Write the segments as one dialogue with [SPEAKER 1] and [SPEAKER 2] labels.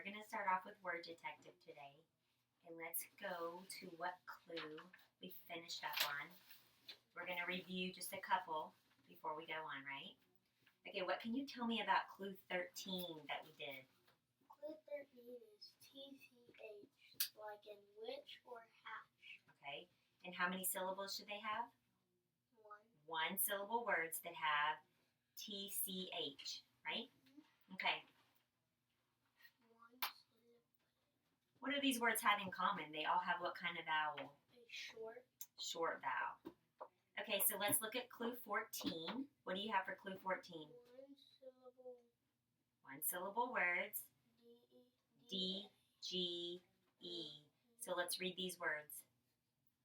[SPEAKER 1] we're going to start off with Word Detective today. And let's go to what clue we finished up on. We're going to review just a couple before we go on, right? Okay, what can you tell me about clue 13 that we did?
[SPEAKER 2] Clue 13 is TCH, like in which or hatch.
[SPEAKER 1] Okay, and how many syllables should they have?
[SPEAKER 2] One.
[SPEAKER 1] One syllable words that have TCH, right? Okay.
[SPEAKER 2] One syllable.
[SPEAKER 1] What do these words have in common? They all have what kind of vowel?
[SPEAKER 2] A short.
[SPEAKER 1] Short vowel. Okay, so let's look at clue 14. What do you have for clue 14?
[SPEAKER 2] One syllable.
[SPEAKER 1] One syllable words.
[SPEAKER 2] D.
[SPEAKER 1] D, G, E. So let's read these words.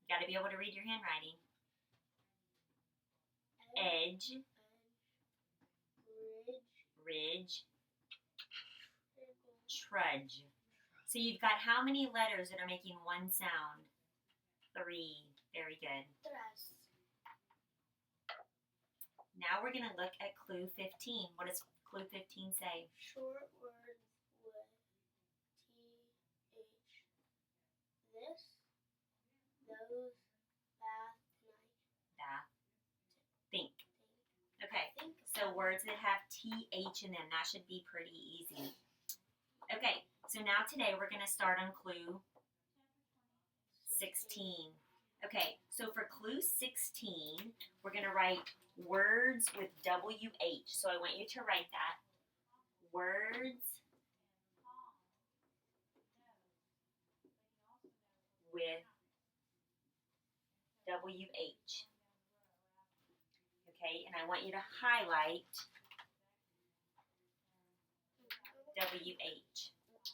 [SPEAKER 1] You got to be able to read your handwriting. Edge, ridge, trudge. So you've got how many letters that are making one sound? 3. Very good.
[SPEAKER 2] Tres.
[SPEAKER 1] Now we're going to look at clue 15. What does clue 15 say?
[SPEAKER 2] Short words with TH. This, those, that, night.
[SPEAKER 1] Bath, think. Okay,
[SPEAKER 2] Think.
[SPEAKER 1] so words that have TH in them, that should be pretty easy. Okay, so now today we're going to start on clue 16. Okay, so for clue 16, we're going to write words with WH. So I want you to write that. Words with WH. Okay, and I want you to highlight WH. Okay.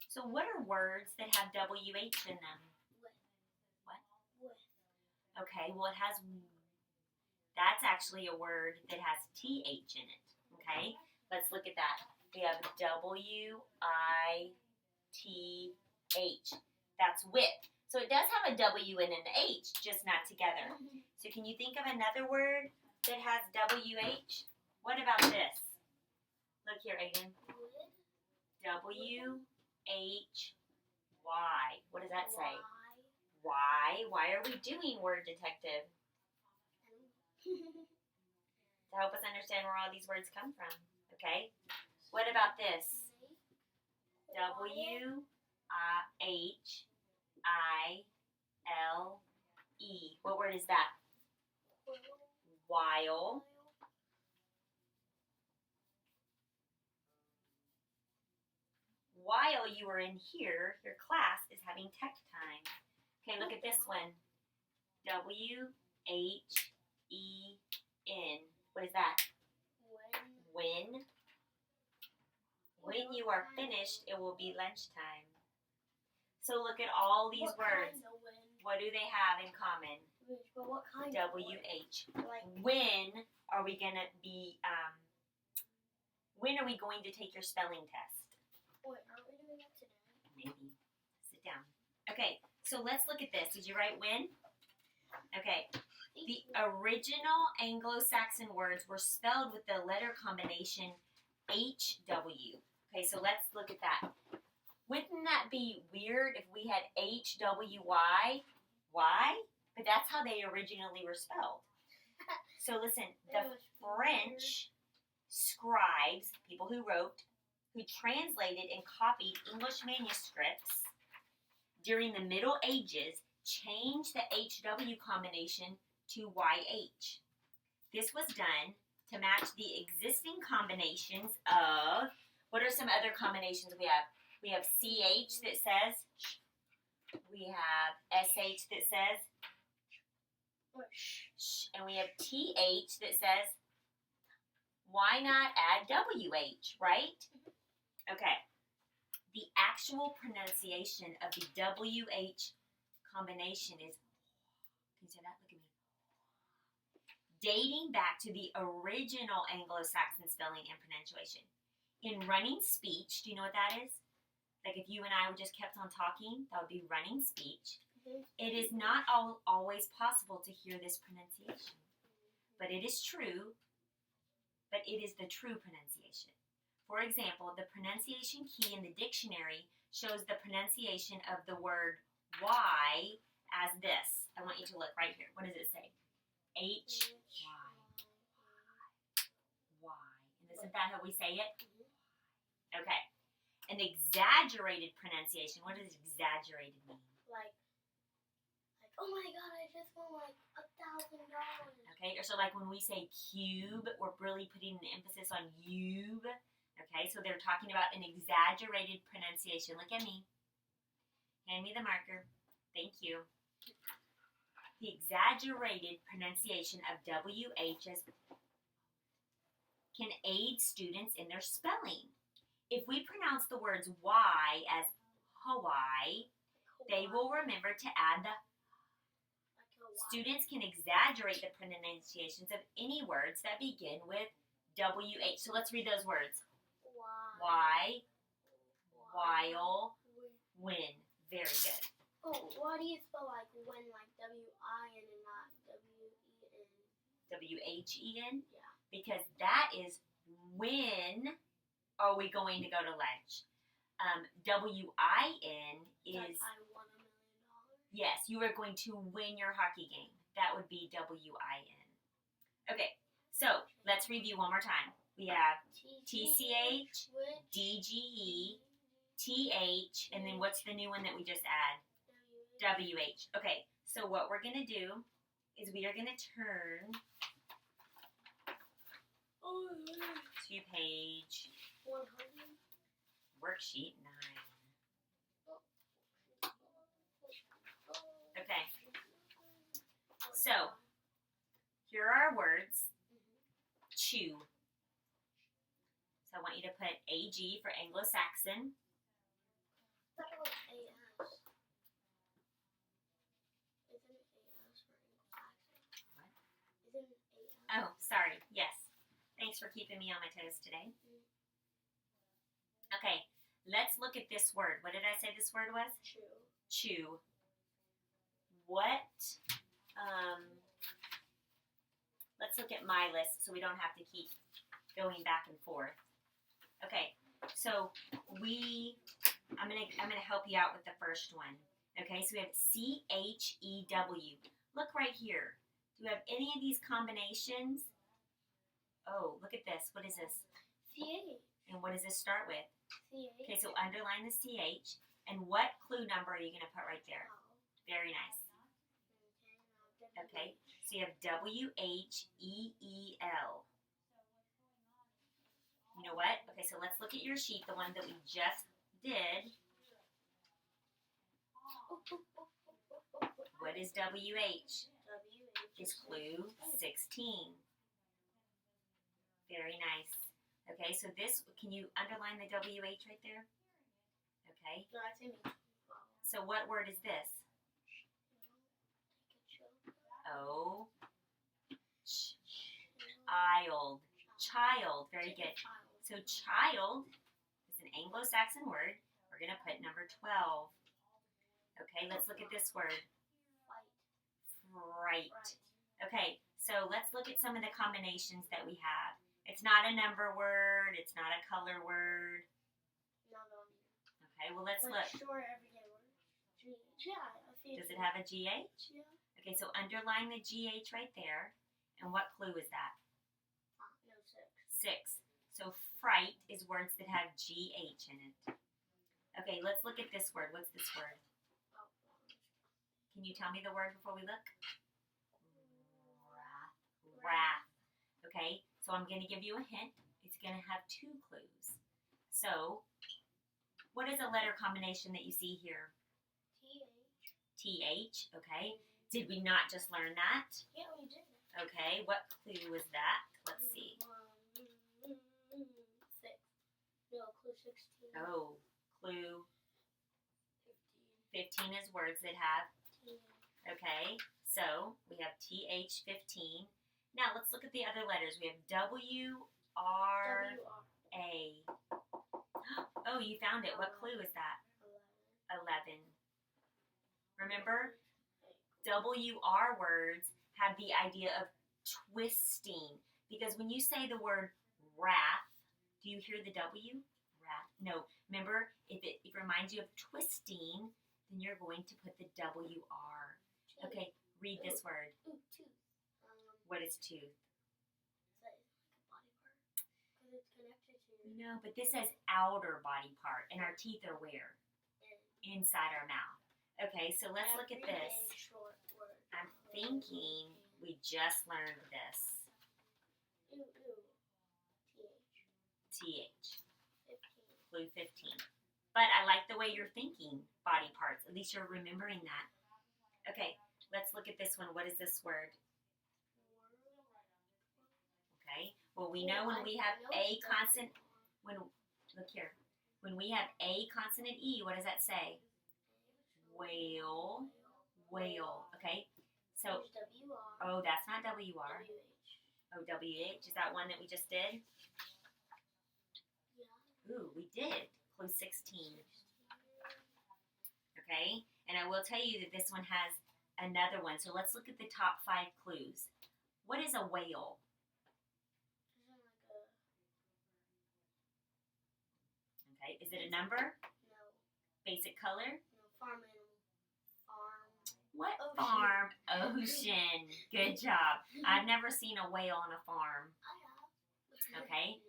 [SPEAKER 1] So what are words that have WH in them? What?
[SPEAKER 2] With.
[SPEAKER 1] Okay, well that's actually a word that has TH in it. Okay, let's look at that. We have WITH. That's with. So it does have a W and an H, just not together. So can you think of another word that has WH? What about this? Look here, Aiden.
[SPEAKER 2] Would.
[SPEAKER 1] WHY. What does that say? Why? Why are we doing Word Detective? To help us understand where all these words come from. Okay? What about this? WHILE. What word is that? While. While you are in here, your class is having tech time. Okay, look at this one. WHEN. What is that? When. When you are finished, it will be lunchtime. So look at all these words. What do they have in common?
[SPEAKER 2] But what kind
[SPEAKER 1] WH.
[SPEAKER 2] Like
[SPEAKER 1] When are we going to be, when are we going to take your spelling test?
[SPEAKER 2] wait, aren't we doing that today?
[SPEAKER 1] Maybe. Sit down. Okay, so let's look at this. Did you write when? Okay. The original Anglo-Saxon words were spelled with the letter combination HW. Okay, so let's look at that. Wouldn't that be weird if we had HWY? Why? But that's how they originally were spelled. So listen, the French scribes, people who wrote, who translated and copied English manuscripts during the Middle Ages, changed the HW combination to YH. This was done to match the existing combinations of, what are some other combinations we have? We have CH that says, we have SH that says, sh, and we have TH that says, why not add WH, right? Okay. The actual pronunciation of the WH combination is, can you say that? Look at me. Dating back to the original Anglo-Saxon spelling and pronunciation. In running speech, do you know what that is? Like if you and I just kept on talking, that would be running speech. It is not always possible to hear this pronunciation. But it is true but it is the true pronunciation. For example, the pronunciation key in the dictionary shows the pronunciation of the word Y as this. I want you to look right here. What does it say? H, Y, Y. And isn't that how we say it? Okay. An exaggerated pronunciation. What does exaggerated mean?
[SPEAKER 2] Like, oh my God, I just won like $1,000.
[SPEAKER 1] Okay, or so like when we say cube, we're really putting an emphasis on "ube." Okay, so they're talking about an exaggerated pronunciation. Look at me. Hand me the marker. Thank you. The exaggerated pronunciation of WH can aid students in their spelling. If we pronounce the words Y as Hawaii, they will remember to add the. Students can exaggerate the pronunciations of any words that begin with WH. So let's read those words. Y, while, when. Very good.
[SPEAKER 2] Oh, why do you spell like when like W-I-N and not W-E-N?
[SPEAKER 1] WHEN?
[SPEAKER 2] Yeah.
[SPEAKER 1] Because that is when are we going to go to lunch. WIN is,
[SPEAKER 2] Like I won $1 million.
[SPEAKER 1] yes, you are going to win your hockey game. That would be WIN. Okay, so let's review one more time. We have TCH, DGE, TH, and then what's the new one that we just add? WH. Okay, so what we're going to do is we are going to turn to page
[SPEAKER 2] 100.
[SPEAKER 1] worksheet 9. Okay, so here are our words. Chew. So I want you to put AG for Anglo-Saxon.
[SPEAKER 2] That was AS. Isn't it AS for Anglo-Saxon?
[SPEAKER 1] What?
[SPEAKER 2] Isn't it AS?
[SPEAKER 1] Oh, sorry. Yes. Thanks for keeping me on my toes today. Okay, let's look at this word. What did I say this word was?
[SPEAKER 2] Chew.
[SPEAKER 1] Chew. What? Let's look at my list so we don't have to keep going back and forth. Okay, so I'm gonna help you out with the first one. Okay, so we have CHEW. Look right here. Do we have any of these combinations? Oh, look at this. What is this?
[SPEAKER 2] CH.
[SPEAKER 1] And what does this start with?
[SPEAKER 2] CH.
[SPEAKER 1] Okay, so underline the CH. And what clue number are you gonna put right there? Very nice. Okay, so you have WHEEL. You know what? Okay, so let's look at your sheet, the one that we just did. What is WH? Is clue 16. Very nice. Okay, so this, can you underline the WH right there? Okay,
[SPEAKER 2] No, I think
[SPEAKER 1] so what word is this? Oh, child. Child, very good. So child is an Anglo-Saxon word. We're going to put number 12. Okay, let's look at this word. Fright. Okay, so let's look at some of the combinations that we have. It's not a number word. It's not a color word. Okay, well, let's look.
[SPEAKER 2] Sure, everyday word. Yeah, I see.
[SPEAKER 1] Does it have a GH?
[SPEAKER 2] Yeah.
[SPEAKER 1] Okay, so underline the GH right there. And what clue is that?
[SPEAKER 2] No,
[SPEAKER 1] 6.
[SPEAKER 2] 6.
[SPEAKER 1] So fright is words that have GH in it. Okay, let's look at this word. What's this word? Can you tell me the word before we look? Wrath. Wrath. Okay, so I'm going to give you a hint. It's going to have 2 clues. So, what is a letter combination that you see here? TH, okay. Did we not just learn that?
[SPEAKER 2] Yeah, we did.
[SPEAKER 1] Okay, what clue was that? Let's see.
[SPEAKER 2] 6. No, clue 16.
[SPEAKER 1] Oh, clue
[SPEAKER 2] 15.
[SPEAKER 1] 15 is words that have. Okay, so we have TH 15. Now let's look at the other letters. We have WRA. Oh, you found it. What clue is that? 11. Remember, WR words have the idea of twisting. Because when you say the word wrath. Do you hear the W? Wrath. No. Remember, if it reminds you of twisting, then you're going to put the WR. Okay, read this word.
[SPEAKER 2] Ooh, tooth.
[SPEAKER 1] What is tooth?
[SPEAKER 2] Is that like a body part? Because it's connected to your
[SPEAKER 1] No, but this says outer body part, and our teeth are where? Inside our mouth. Okay, so let's look at this.
[SPEAKER 2] everyday short word.
[SPEAKER 1] I'm thinking we just learned this.
[SPEAKER 2] Ooh, TH.
[SPEAKER 1] TH.
[SPEAKER 2] 15.
[SPEAKER 1] Clue 15. But I like the way you're thinking body parts. At least you're remembering that. Okay, let's look at this one. What is this word? Okay, well, we know when we have a consonant, look here. When we have a consonant E, what does that say? Whale. Whale. Okay, so,
[SPEAKER 2] There's WR.
[SPEAKER 1] oh, that's not WR.
[SPEAKER 2] WH.
[SPEAKER 1] Oh, WH. Is that one that we just did?
[SPEAKER 2] Yeah.
[SPEAKER 1] Ooh, we did. Clue 16. Okay, and I will tell you that this one has another one. So let's look at the top 5 clues. What is a whale? Okay, is it a number?
[SPEAKER 2] No.
[SPEAKER 1] Basic color?
[SPEAKER 2] No. Farm animal. Farm.
[SPEAKER 1] What
[SPEAKER 2] Ocean.
[SPEAKER 1] farm? Ocean. Good job. I've never seen a whale on a farm.
[SPEAKER 2] I have.
[SPEAKER 1] Okay.
[SPEAKER 2] No.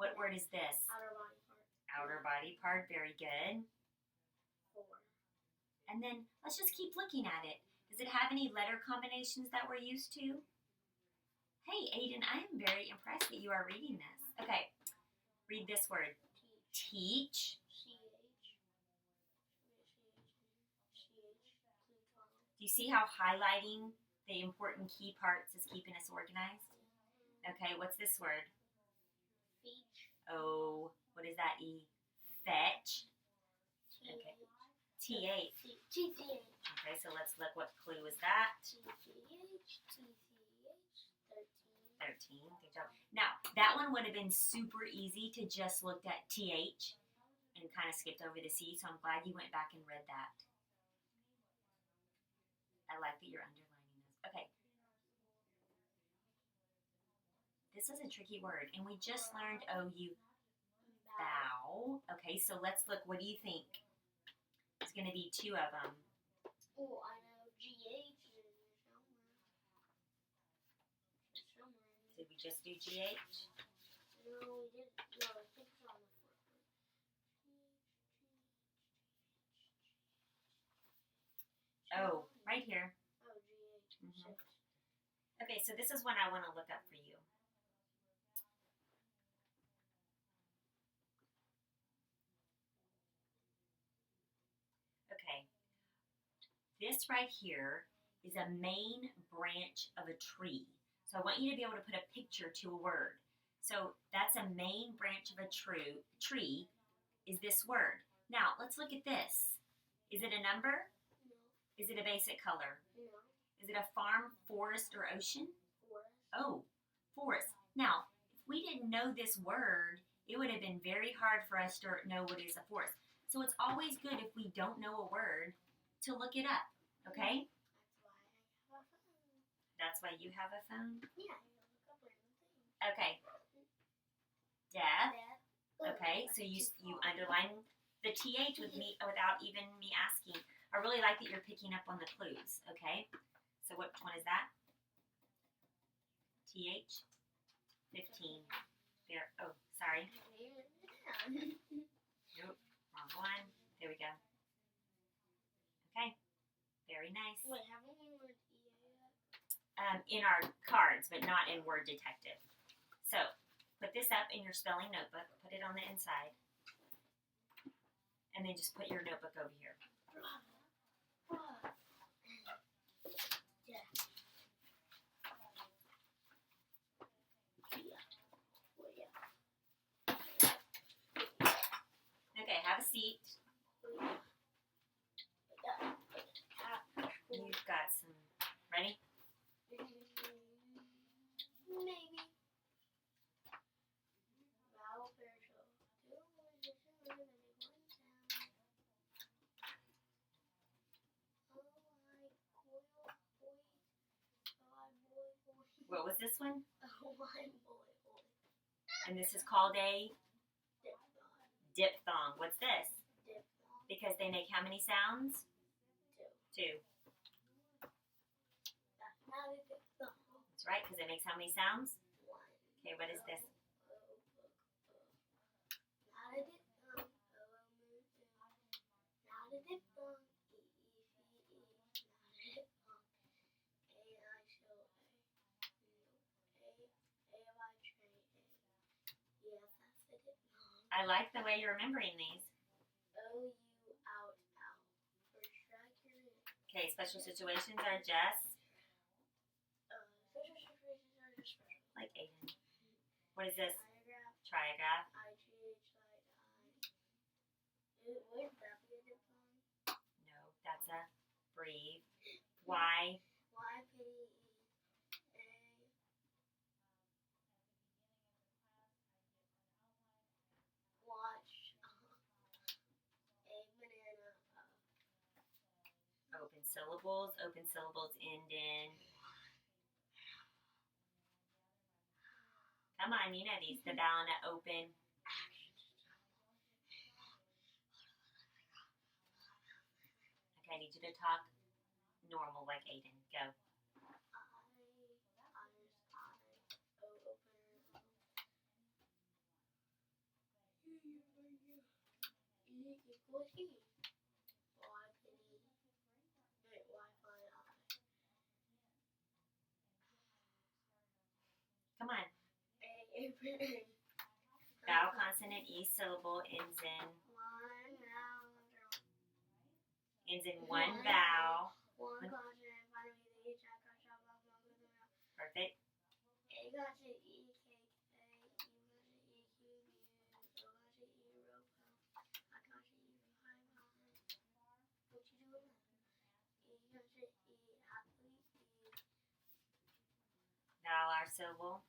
[SPEAKER 1] What word is this?
[SPEAKER 2] Outer body part.
[SPEAKER 1] Outer body part. Very good.
[SPEAKER 2] 4.
[SPEAKER 1] And then let's just keep looking at it. Does it have any letter combinations that we're used to? Hey, Aiden, I am very impressed that you are reading this. Okay, read this word. Teach. Do you see how highlighting the important key parts is keeping us organized? Okay, what's this word?
[SPEAKER 2] Feach.
[SPEAKER 1] Oh, what is that E? Fetch. Okay. TH.
[SPEAKER 2] TTH.
[SPEAKER 1] Okay, so let's look. What clue is that?
[SPEAKER 2] TTH.
[SPEAKER 1] 13. Good job. Now, that one would have been super easy to just looked at TH and kind of skipped over the C, so I'm glad you went back and read that. I like that you're underlining this. Okay. This is a tricky word, and we just learned OU, bow. Okay, so let's look. What do you think? There's going to be 2 of them.
[SPEAKER 2] Oh, I know. GH is somewhere.
[SPEAKER 1] Did we just do GH?
[SPEAKER 2] No, we didn't. No, I think it's on the 4th.
[SPEAKER 1] Oh, right here.
[SPEAKER 2] Oh, GH.
[SPEAKER 1] Mhm. Okay, so this is one I want to look up for you. Okay. This right here is a main branch of a tree. So I want you to be able to put a picture to a word. So that's a main branch of a tree is this word. Now, let's look at this. Is it a number?
[SPEAKER 2] No.
[SPEAKER 1] Is it a basic color?
[SPEAKER 2] No.
[SPEAKER 1] Is it a farm, forest, or ocean?
[SPEAKER 2] Forest.
[SPEAKER 1] Oh, forest. Now, if we didn't know this word, it would have been very hard for us to know what is a forest. So it's always good if we don't know a word to look it up, okay?
[SPEAKER 2] That's why I have a phone.
[SPEAKER 1] That's why you have a phone?
[SPEAKER 2] Yeah, you look up random things.
[SPEAKER 1] Okay. Deaf.
[SPEAKER 2] Dad.
[SPEAKER 1] Okay, so you underline the TH with me without even me asking. I really like that you're picking up on the clues, okay? So which one is that? TH? 15. There. Oh, sorry. Nope. Wrong one. There we go. Okay. Very nice.
[SPEAKER 2] Wait, haven't we learned EA yet?
[SPEAKER 1] In our cards, but not in Word Detective. So, put this up in your spelling notebook. Put it on the inside. And then just put your notebook over here. Okay, have a seat. You've got some. Ready?
[SPEAKER 2] Maybe. Vowel pair show. Two boys, a sailor, and they one town.
[SPEAKER 1] What was this one?
[SPEAKER 2] Oh my boy, boy.
[SPEAKER 1] And this is called a
[SPEAKER 2] Diphthong.
[SPEAKER 1] diphthong. What's this?
[SPEAKER 2] Diphthong.
[SPEAKER 1] Because they make how many sounds? Two.
[SPEAKER 2] That's not a diphthong.
[SPEAKER 1] That's right, because it makes how many sounds?
[SPEAKER 2] One.
[SPEAKER 1] Okay, what is this?
[SPEAKER 2] Not a diphthong. Not a diphthong.
[SPEAKER 1] I like the way you're remembering these.
[SPEAKER 2] O-U out out. For strike your in.
[SPEAKER 1] Okay, special situations are just
[SPEAKER 2] Special situations are just special.
[SPEAKER 1] like Aiden. What is this?
[SPEAKER 2] Diagraph.
[SPEAKER 1] Trigraph.
[SPEAKER 2] IGH like I. Would that be a diphthong?
[SPEAKER 1] No, that's a breathe. Y.
[SPEAKER 2] Y P E A. Watch. A banana.
[SPEAKER 1] Open syllables. Open syllables end in. Come on, you know these. The vowel and the open. Okay, I need you to talk normal like Aiden. Go.
[SPEAKER 2] Equals E. Y penny. Wait, Y fine I.
[SPEAKER 1] Come on.
[SPEAKER 2] A penny.
[SPEAKER 1] Vowel, consonant, E syllable ends in one vowel.
[SPEAKER 2] One consonant. Finally, the H. I got shot off.
[SPEAKER 1] Perfect.
[SPEAKER 2] A got to E. K. K. E got to E. Q. U. O got to E. Rope. I got to E. High. What you doing? E got to E. Athlete. E.
[SPEAKER 1] Vowel, R syllable.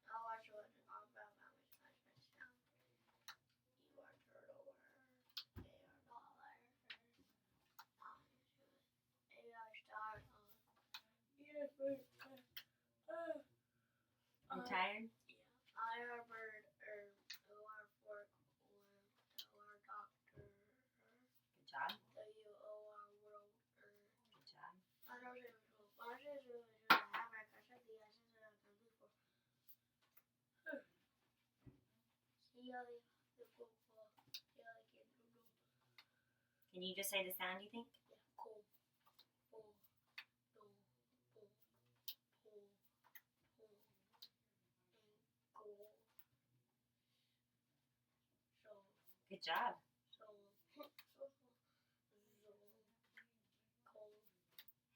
[SPEAKER 2] I'll watch what all about how much I spent down. You are turtle. They are dollar. They are star. Yes,
[SPEAKER 1] You tired?
[SPEAKER 2] Yeah. I are bird. O are fork. O are doctor.
[SPEAKER 1] Good job.
[SPEAKER 2] W O are world.
[SPEAKER 1] Good job. Can you just say the sound you think? Good job.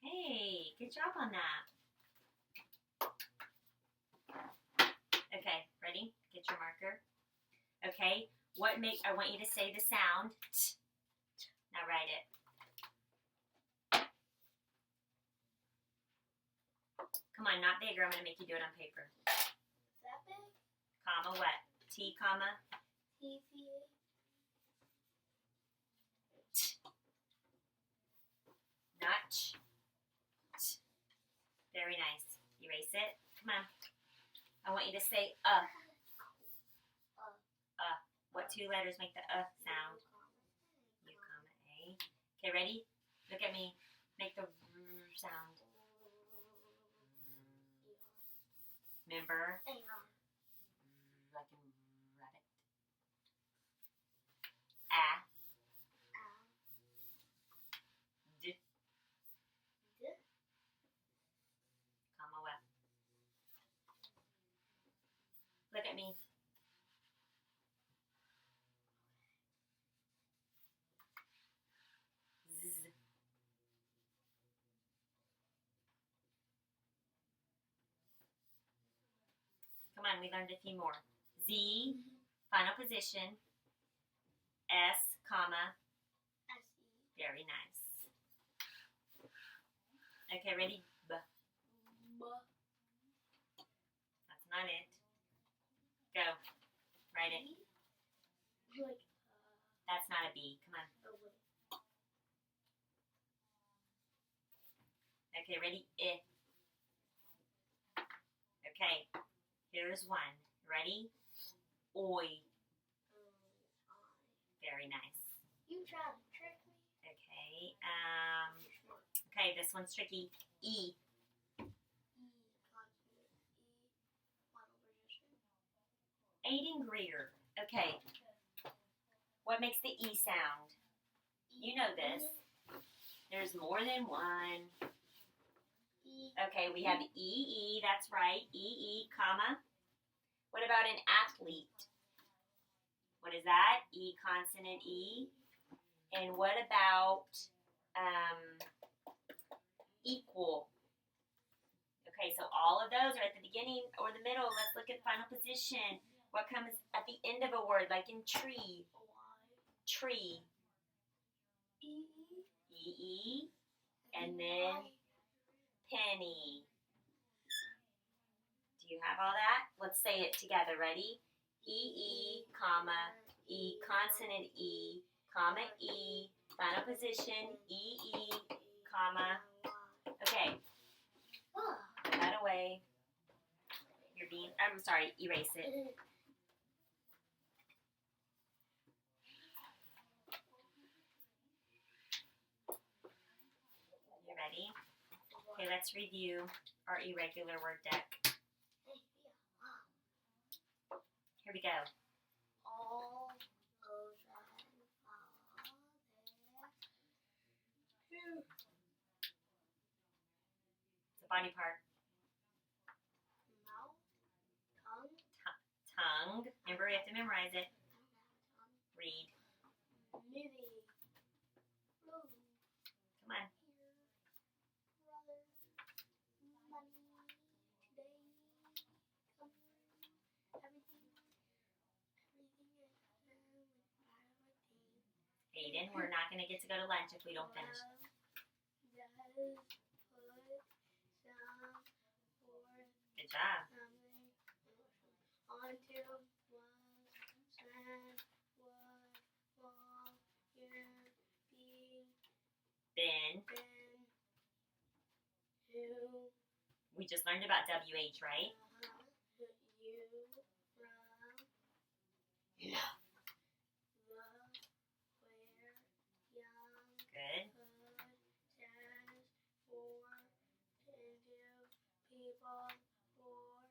[SPEAKER 1] Hey, good job on that. Okay, ready? Get your marker. Okay, I want you to say the sound. T. Now write it. Come on, not bigger. I'm going to make you do it on paper.
[SPEAKER 2] Is that big?
[SPEAKER 1] Comma what? T, comma.
[SPEAKER 2] TCA.
[SPEAKER 1] Not ch. T. Very nice. Erase it. Come on. I want you to say What two letters make the sound? U, comma, A. Okay, ready? Look at me. Make the r sound. Remember? Like in rabbit. A. D. Comma, what? Look at me. Z. Come on, we learned a few more. Z, final position. S, comma.
[SPEAKER 2] SE.
[SPEAKER 1] Very nice. Okay, ready? B. That's not it. Go. Write it.
[SPEAKER 2] Like,
[SPEAKER 1] That's not a B. Come on.
[SPEAKER 2] oh wait.
[SPEAKER 1] Okay, ready? I. Okay. Here's one. Ready? Oi.
[SPEAKER 2] I.
[SPEAKER 1] Very nice.
[SPEAKER 2] You tried to trick me.
[SPEAKER 1] Okay.
[SPEAKER 2] You're smart.
[SPEAKER 1] Okay, this one's tricky. E.
[SPEAKER 2] Consonant. Final position.
[SPEAKER 1] Aiden Greer. Okay. What makes the E sound? You know this. There's more than one. Okay, we have E-E, that's right. E-E, comma. What about an athlete? What is that? E consonant E. And what about equal? Okay, so all of those are at the beginning or the middle. Let's look at final position. What comes at the end of a word, like in tree? Tree. E-E. And then penny. Do you have all that? Let's say it together. Ready? E-E, comma, E, consonant E, comma E, final position, E-E, comma. Okay, put that away. I'm sorry, erase it. You ready? Okay, let's review our irregular word deck. Here we go.
[SPEAKER 2] All of them
[SPEAKER 1] It's a body part.
[SPEAKER 2] mouth, tongue,
[SPEAKER 1] Tongue. Remember, we have to memorize it. Read.
[SPEAKER 2] movie, blue,
[SPEAKER 1] Come on.
[SPEAKER 2] brother, money, today, come, everything
[SPEAKER 1] Aiden, we're not going to get to go to lunch if we don't finish. Good job.
[SPEAKER 2] Onto was, sad, was, fall, year, be,
[SPEAKER 1] Then,
[SPEAKER 2] been, who,
[SPEAKER 1] we just learned about WH, right?
[SPEAKER 2] you, from,
[SPEAKER 1] Yeah.
[SPEAKER 2] the, where, young,
[SPEAKER 1] Good.
[SPEAKER 2] could, says, for, into, people, for,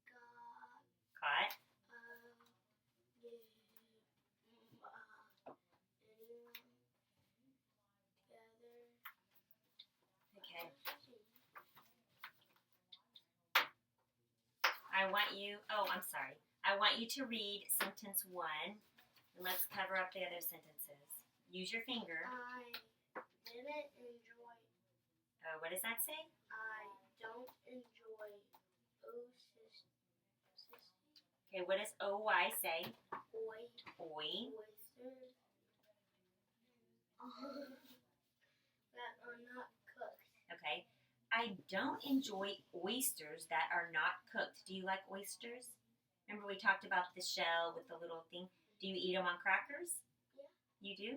[SPEAKER 2] God,
[SPEAKER 1] Caught.
[SPEAKER 2] give, anyone, together.
[SPEAKER 1] Okay. I want you to read sentence 1, and let's cover up the other sentences. Use your finger.
[SPEAKER 2] I didn't enjoy.
[SPEAKER 1] What does that say?
[SPEAKER 2] I don't enjoy.
[SPEAKER 1] Okay, what does OY say?
[SPEAKER 2] Oi.
[SPEAKER 1] Oi.
[SPEAKER 2] Oysters. That are not cooked.
[SPEAKER 1] Okay. I don't enjoy oysters that are not cooked. Do you like oysters? Remember we talked about the shell with the little thing. Do you eat them on crackers?
[SPEAKER 2] Yeah.
[SPEAKER 1] You do?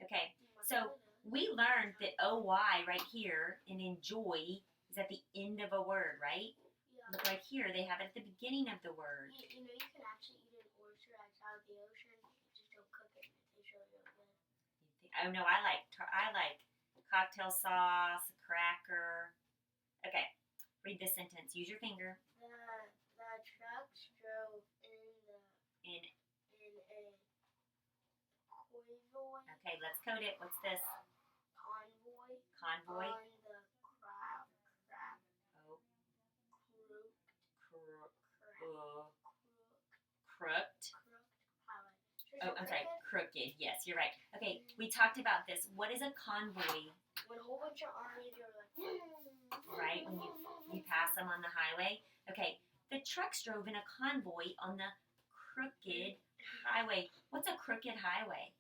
[SPEAKER 1] Okay. So we learned that OY right here in enjoy is at the end of a word, right?
[SPEAKER 2] Yeah.
[SPEAKER 1] Look right here. They have it at the beginning of the word.
[SPEAKER 2] You know, you can actually eat an oyster outside of the ocean. You just don't cook it. It tastes really, really good.
[SPEAKER 1] Oh no, I like cocktail sauce, cracker. Okay. Read this sentence. Use your finger.
[SPEAKER 2] The trucks drove in a convoy.
[SPEAKER 1] Okay, let's code it. What's this?
[SPEAKER 2] Convoy.
[SPEAKER 1] Convoy.
[SPEAKER 2] On the crab.
[SPEAKER 1] Oh.
[SPEAKER 2] Crooked
[SPEAKER 1] Crooked.
[SPEAKER 2] highway.
[SPEAKER 1] Oh, I'm sorry. Crooked. Yes, you're right. Okay, we talked about this. What is a convoy?
[SPEAKER 2] When a whole bunch of armies are like,
[SPEAKER 1] right? When you pass them on the highway. Okay, the trucks drove in a convoy on the crooked highway. What's a crooked highway?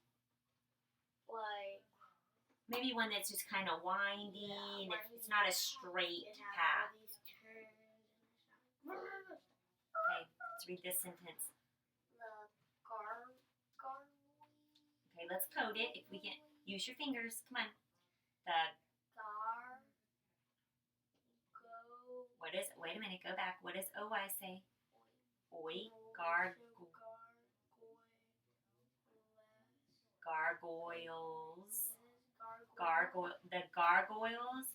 [SPEAKER 2] like
[SPEAKER 1] Maybe one that's just kind of windy and it's not a straight
[SPEAKER 2] it has
[SPEAKER 1] path.
[SPEAKER 2] all these turns and stuff.
[SPEAKER 1] Okay, let's read this sentence.
[SPEAKER 2] The convoy.
[SPEAKER 1] Okay, let's code it. If we can use your fingers. Come on. The
[SPEAKER 2] Go.
[SPEAKER 1] what is? Wait a minute. Go back. What does OY say? Oi. Gargoyles. The gargoyles.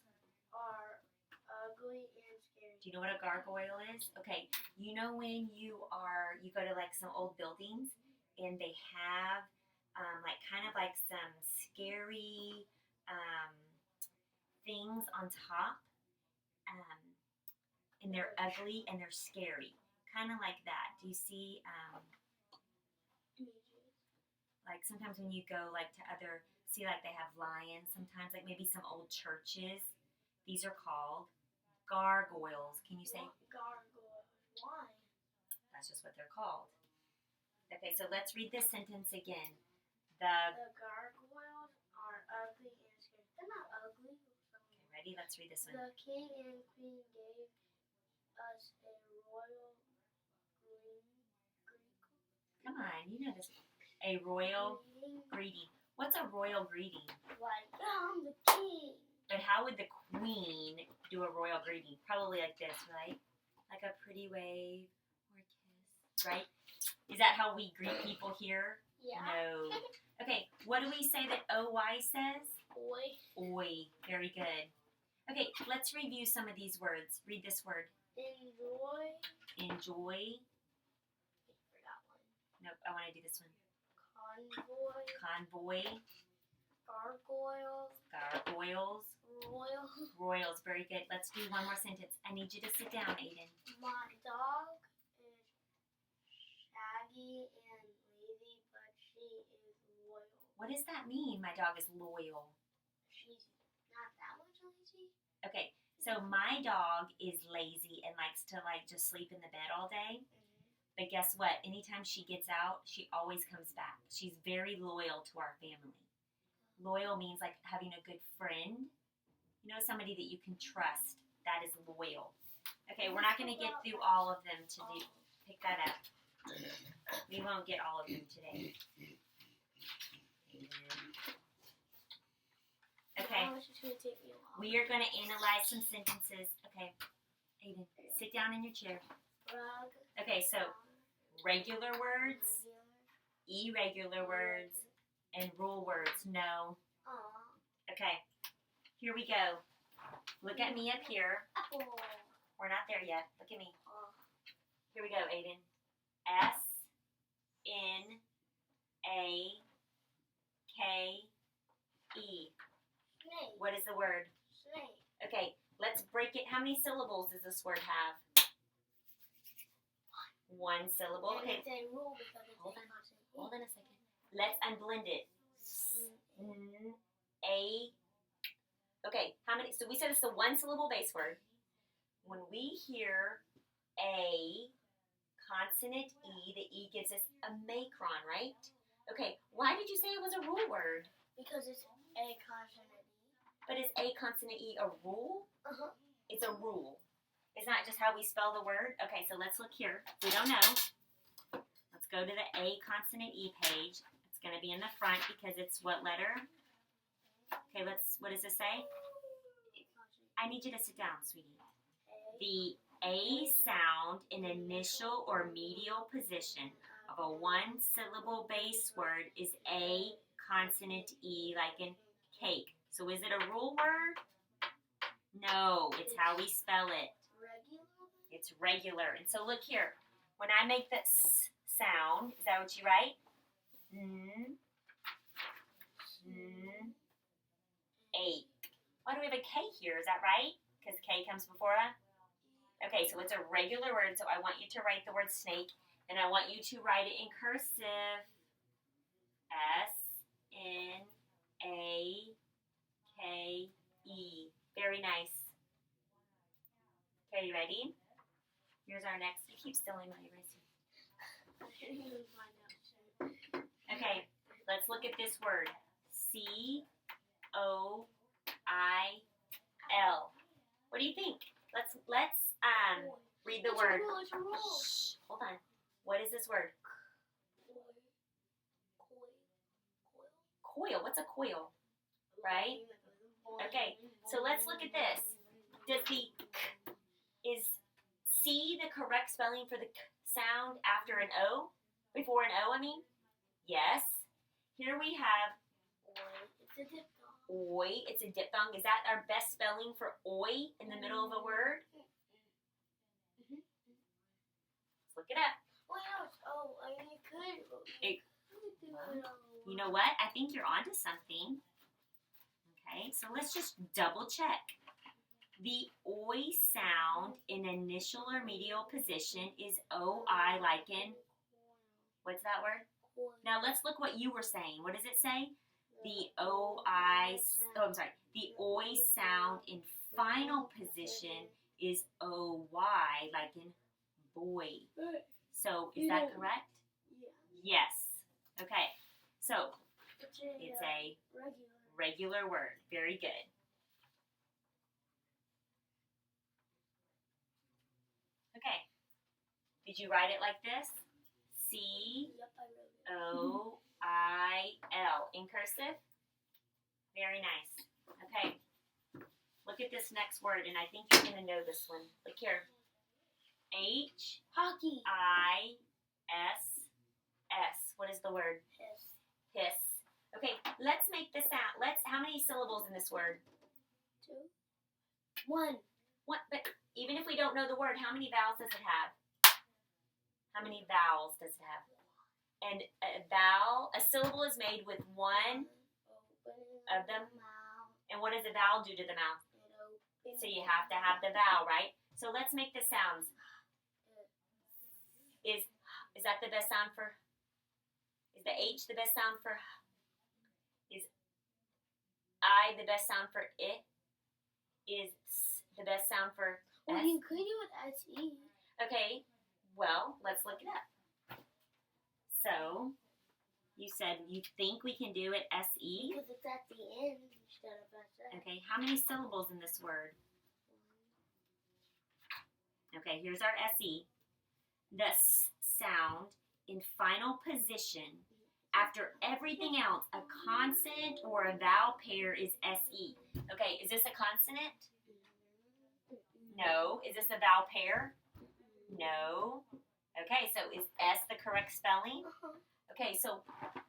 [SPEAKER 2] Are ugly and scary.
[SPEAKER 1] Do you know what a gargoyle is? Okay, you know when you go to like some old buildings and they have like kind of like some scary things on top, and they're ugly and they're scary, kind of like that. Do you see? Like sometimes when you go like to see like they have lions. Sometimes like maybe some old churches. These are called gargoyles. Can you say?
[SPEAKER 2] Gargoyle? Why?
[SPEAKER 1] That's just what they're called. Okay, so let's read this sentence again.
[SPEAKER 2] The gargoyles are ugly and scary. They're not ugly.
[SPEAKER 1] Okay, ready? Let's read this one.
[SPEAKER 2] The king and queen gave us a royal
[SPEAKER 1] Come on, you know this. A royal greeting. What's a royal greeting?
[SPEAKER 2] Like, I'm the king.
[SPEAKER 1] But how would the queen do a royal greeting? Probably like this, right? Like a pretty wave or a kiss, right? Is that how we greet people here?
[SPEAKER 2] Yeah.
[SPEAKER 1] No. Okay, what do we say that OY says?
[SPEAKER 2] Oi.
[SPEAKER 1] Oi. Very good. Okay, let's review some of these words. Read this word.
[SPEAKER 2] Enjoy.
[SPEAKER 1] Enjoy.
[SPEAKER 2] Forgot one.
[SPEAKER 1] Nope, I want to do this one.
[SPEAKER 2] Convoy.
[SPEAKER 1] Convoy.
[SPEAKER 2] Gargoyles.
[SPEAKER 1] Gargoyles.
[SPEAKER 2] Royal.
[SPEAKER 1] Royals. Very good. Let's do one more sentence. I need you to sit down, Aiden.
[SPEAKER 2] My dog is shaggy and lazy, but she is loyal.
[SPEAKER 1] What does that mean? My dog is loyal.
[SPEAKER 2] She's not that much lazy.
[SPEAKER 1] Okay, so my dog is lazy and likes to like just sleep in the bed all day. But guess what? Anytime she gets out, she always comes back. She's very loyal to our family. Loyal means like having a good friend. You know, somebody that you can trust. That is loyal. Okay, we're not going to get through all of them to pick that up. We won't get all of them today. Okay, we are going to analyze some sentences. Okay, Aiden, sit down in your chair.
[SPEAKER 2] Rug.
[SPEAKER 1] Okay, so regular words, irregular words, and rule words. No. Okay, here we go. Look at me up here.
[SPEAKER 2] Apple.
[SPEAKER 1] We're not there yet. Look at me. Here we go, Aiden. S-N-A-K-E.
[SPEAKER 2] Snake.
[SPEAKER 1] What is the word?
[SPEAKER 2] Snake.
[SPEAKER 1] Okay, let's break it. How many syllables does this word have? One syllable.
[SPEAKER 2] And
[SPEAKER 1] Okay,
[SPEAKER 2] it's a rule because it's
[SPEAKER 1] Hold
[SPEAKER 2] a
[SPEAKER 1] on.
[SPEAKER 2] consonant.
[SPEAKER 1] hold on a second. Let's unblend it. A. Okay, how many? So we said it's the one syllable base word. When we hear a consonant E, the E gives us a macron, right? Okay, why did you say it was a rule word?
[SPEAKER 2] Because it's a consonant.
[SPEAKER 1] But is a consonant E a rule?
[SPEAKER 2] Uh-huh.
[SPEAKER 1] It's a rule. It's not just how we spell the word. Okay, so let's look here. We don't know. Let's go to the A consonant E page. It's going to be in the front because it's what letter? Okay, what does it say? I need you to sit down, sweetie. The A sound in initial or medial position of a one-syllable base word is A consonant E, like in cake. So is it a rule word? No, it's how we spell it.
[SPEAKER 2] Regular?
[SPEAKER 1] It's regular. And so look here. When I make the S sound, is that what you write? A. Why do we have a K here? Is that right? Because K comes before a? Okay, so it's a regular word, so I want you to write the word snake, and I want you to write it in cursive. S-N-A-K-E. Very nice. Okay, you ready? Here's our next. You keep stealing my eraser. Okay, let's look at this word. C-O-I-L. What do you think? Let's read the word.
[SPEAKER 2] It's a rule.
[SPEAKER 1] Shh, hold on. What is this word? Coil. What's a coil? Right? Okay, so let's look at this. Is C the correct spelling for the sound after an O? Before an O, I mean? Yes. Here we have
[SPEAKER 2] It's a diphthong.
[SPEAKER 1] oi. It's a diphthong. Is that our best spelling for oi in the middle of a word? Let's look it up.
[SPEAKER 2] Well, no, it's O. I mean, you could.
[SPEAKER 1] You know what? I think you're onto something. Okay, so let's just double check. The oi sound in initial or medial position is OI, like in, what's that word? Now let's look what you were saying. What does it say? The the oi sound in final position is OY, like in boy. So is that correct?
[SPEAKER 2] Yeah.
[SPEAKER 1] Yes. Okay, so it's a
[SPEAKER 2] regular.
[SPEAKER 1] regular word. Very good. Okay. Did you write it like this?
[SPEAKER 2] Yep, I wrote it.
[SPEAKER 1] C-O-I-L. In cursive? Very nice. Okay. Look at this next word, and I think you're going to know this one. Look here.
[SPEAKER 2] Hockey.
[SPEAKER 1] H-I-S-S. What is the word?
[SPEAKER 2] Hiss.
[SPEAKER 1] Hiss. Okay, let's make this out. How many syllables in this word?
[SPEAKER 2] 2. 1.
[SPEAKER 1] What? But even if we don't know the word, how many vowels does it have? How many vowels does it have? And a syllable is made with one of them. And what does a vowel do to the mouth? So you have to have the vowel, right? So let's make the sounds. Is that the best sound for? Is the H the best sound for? Is I the best sound for it? Is S the best sound for
[SPEAKER 2] Well,
[SPEAKER 1] S?
[SPEAKER 2] you could do it S-E.
[SPEAKER 1] Okay, well, let's look it up. So, you said you think we can do it S-E?
[SPEAKER 2] Because it's at the end instead of S-S.
[SPEAKER 1] Okay, how many syllables in this word? Okay, here's our S-E. The S sound in final position after everything else, a consonant or a vowel pair is S-E. Okay, is this a consonant? No. Is this a vowel pair? No. Okay, so is S the correct spelling? Okay, so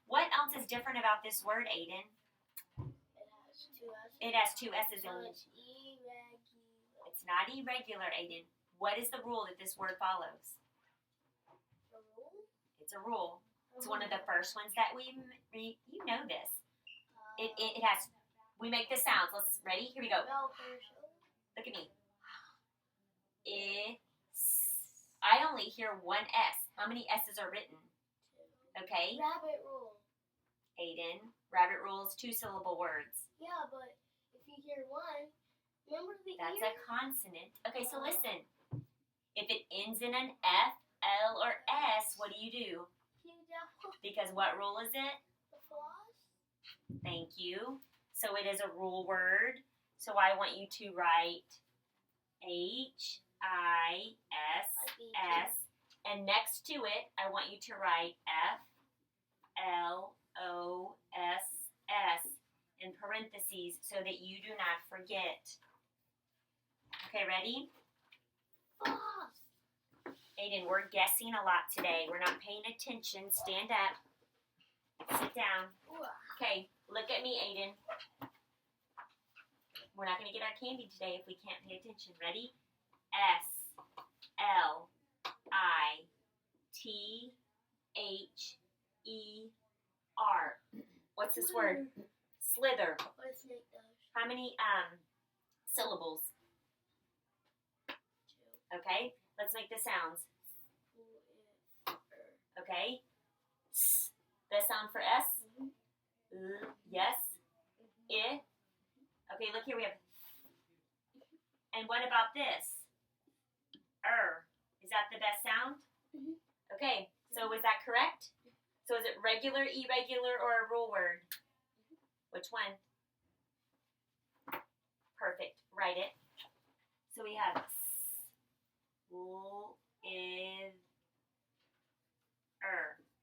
[SPEAKER 1] what else is different about this word, Aiden?
[SPEAKER 2] It has 2 S's.
[SPEAKER 1] It has 2 S's
[SPEAKER 2] So
[SPEAKER 1] in it.
[SPEAKER 2] it's irregular.
[SPEAKER 1] It's not irregular, Aiden. What is the rule that this word follows?
[SPEAKER 2] The rule?
[SPEAKER 1] It's a rule. It's one of the first ones that you know this. It has, we make the sounds. Let's, ready? Here we go. Look at me. I only hear one S. How many S's are written? Okay,
[SPEAKER 2] Rabbit rule.
[SPEAKER 1] Aiden. Rabbit rule is 2-syllable words.
[SPEAKER 2] Yeah, but if you hear one, remember the
[SPEAKER 1] That's
[SPEAKER 2] ear?
[SPEAKER 1] a consonant. Okay, so listen. If it ends in an F, L, or S, what do you do? Because what rule is it?
[SPEAKER 2] The floss?
[SPEAKER 1] Thank you. So it is a rule word. So I want you to write H-I-S-S. And next to it, I want you to write F-L-O-S-S in parentheses so that you do not forget. Okay, ready?
[SPEAKER 2] Floss.
[SPEAKER 1] Aiden, we're guessing a lot today. We're not paying attention. Stand up. Sit down. Okay, look at me, Aiden. We're not going to get our candy today if we can't pay attention. Ready? S-L-I-T-H-E-R. What's this word? Slither.
[SPEAKER 2] What a snake does.
[SPEAKER 1] How many syllables?
[SPEAKER 2] 2.
[SPEAKER 1] Okay, let's make the sounds. Okay. S. The sound for S. Yes. I. Okay, look here. We have. And what about this? Is that the best sound? Okay. So is that correct? So is it regular, irregular, or a rule word? Which one? Perfect. Write it. So we have is.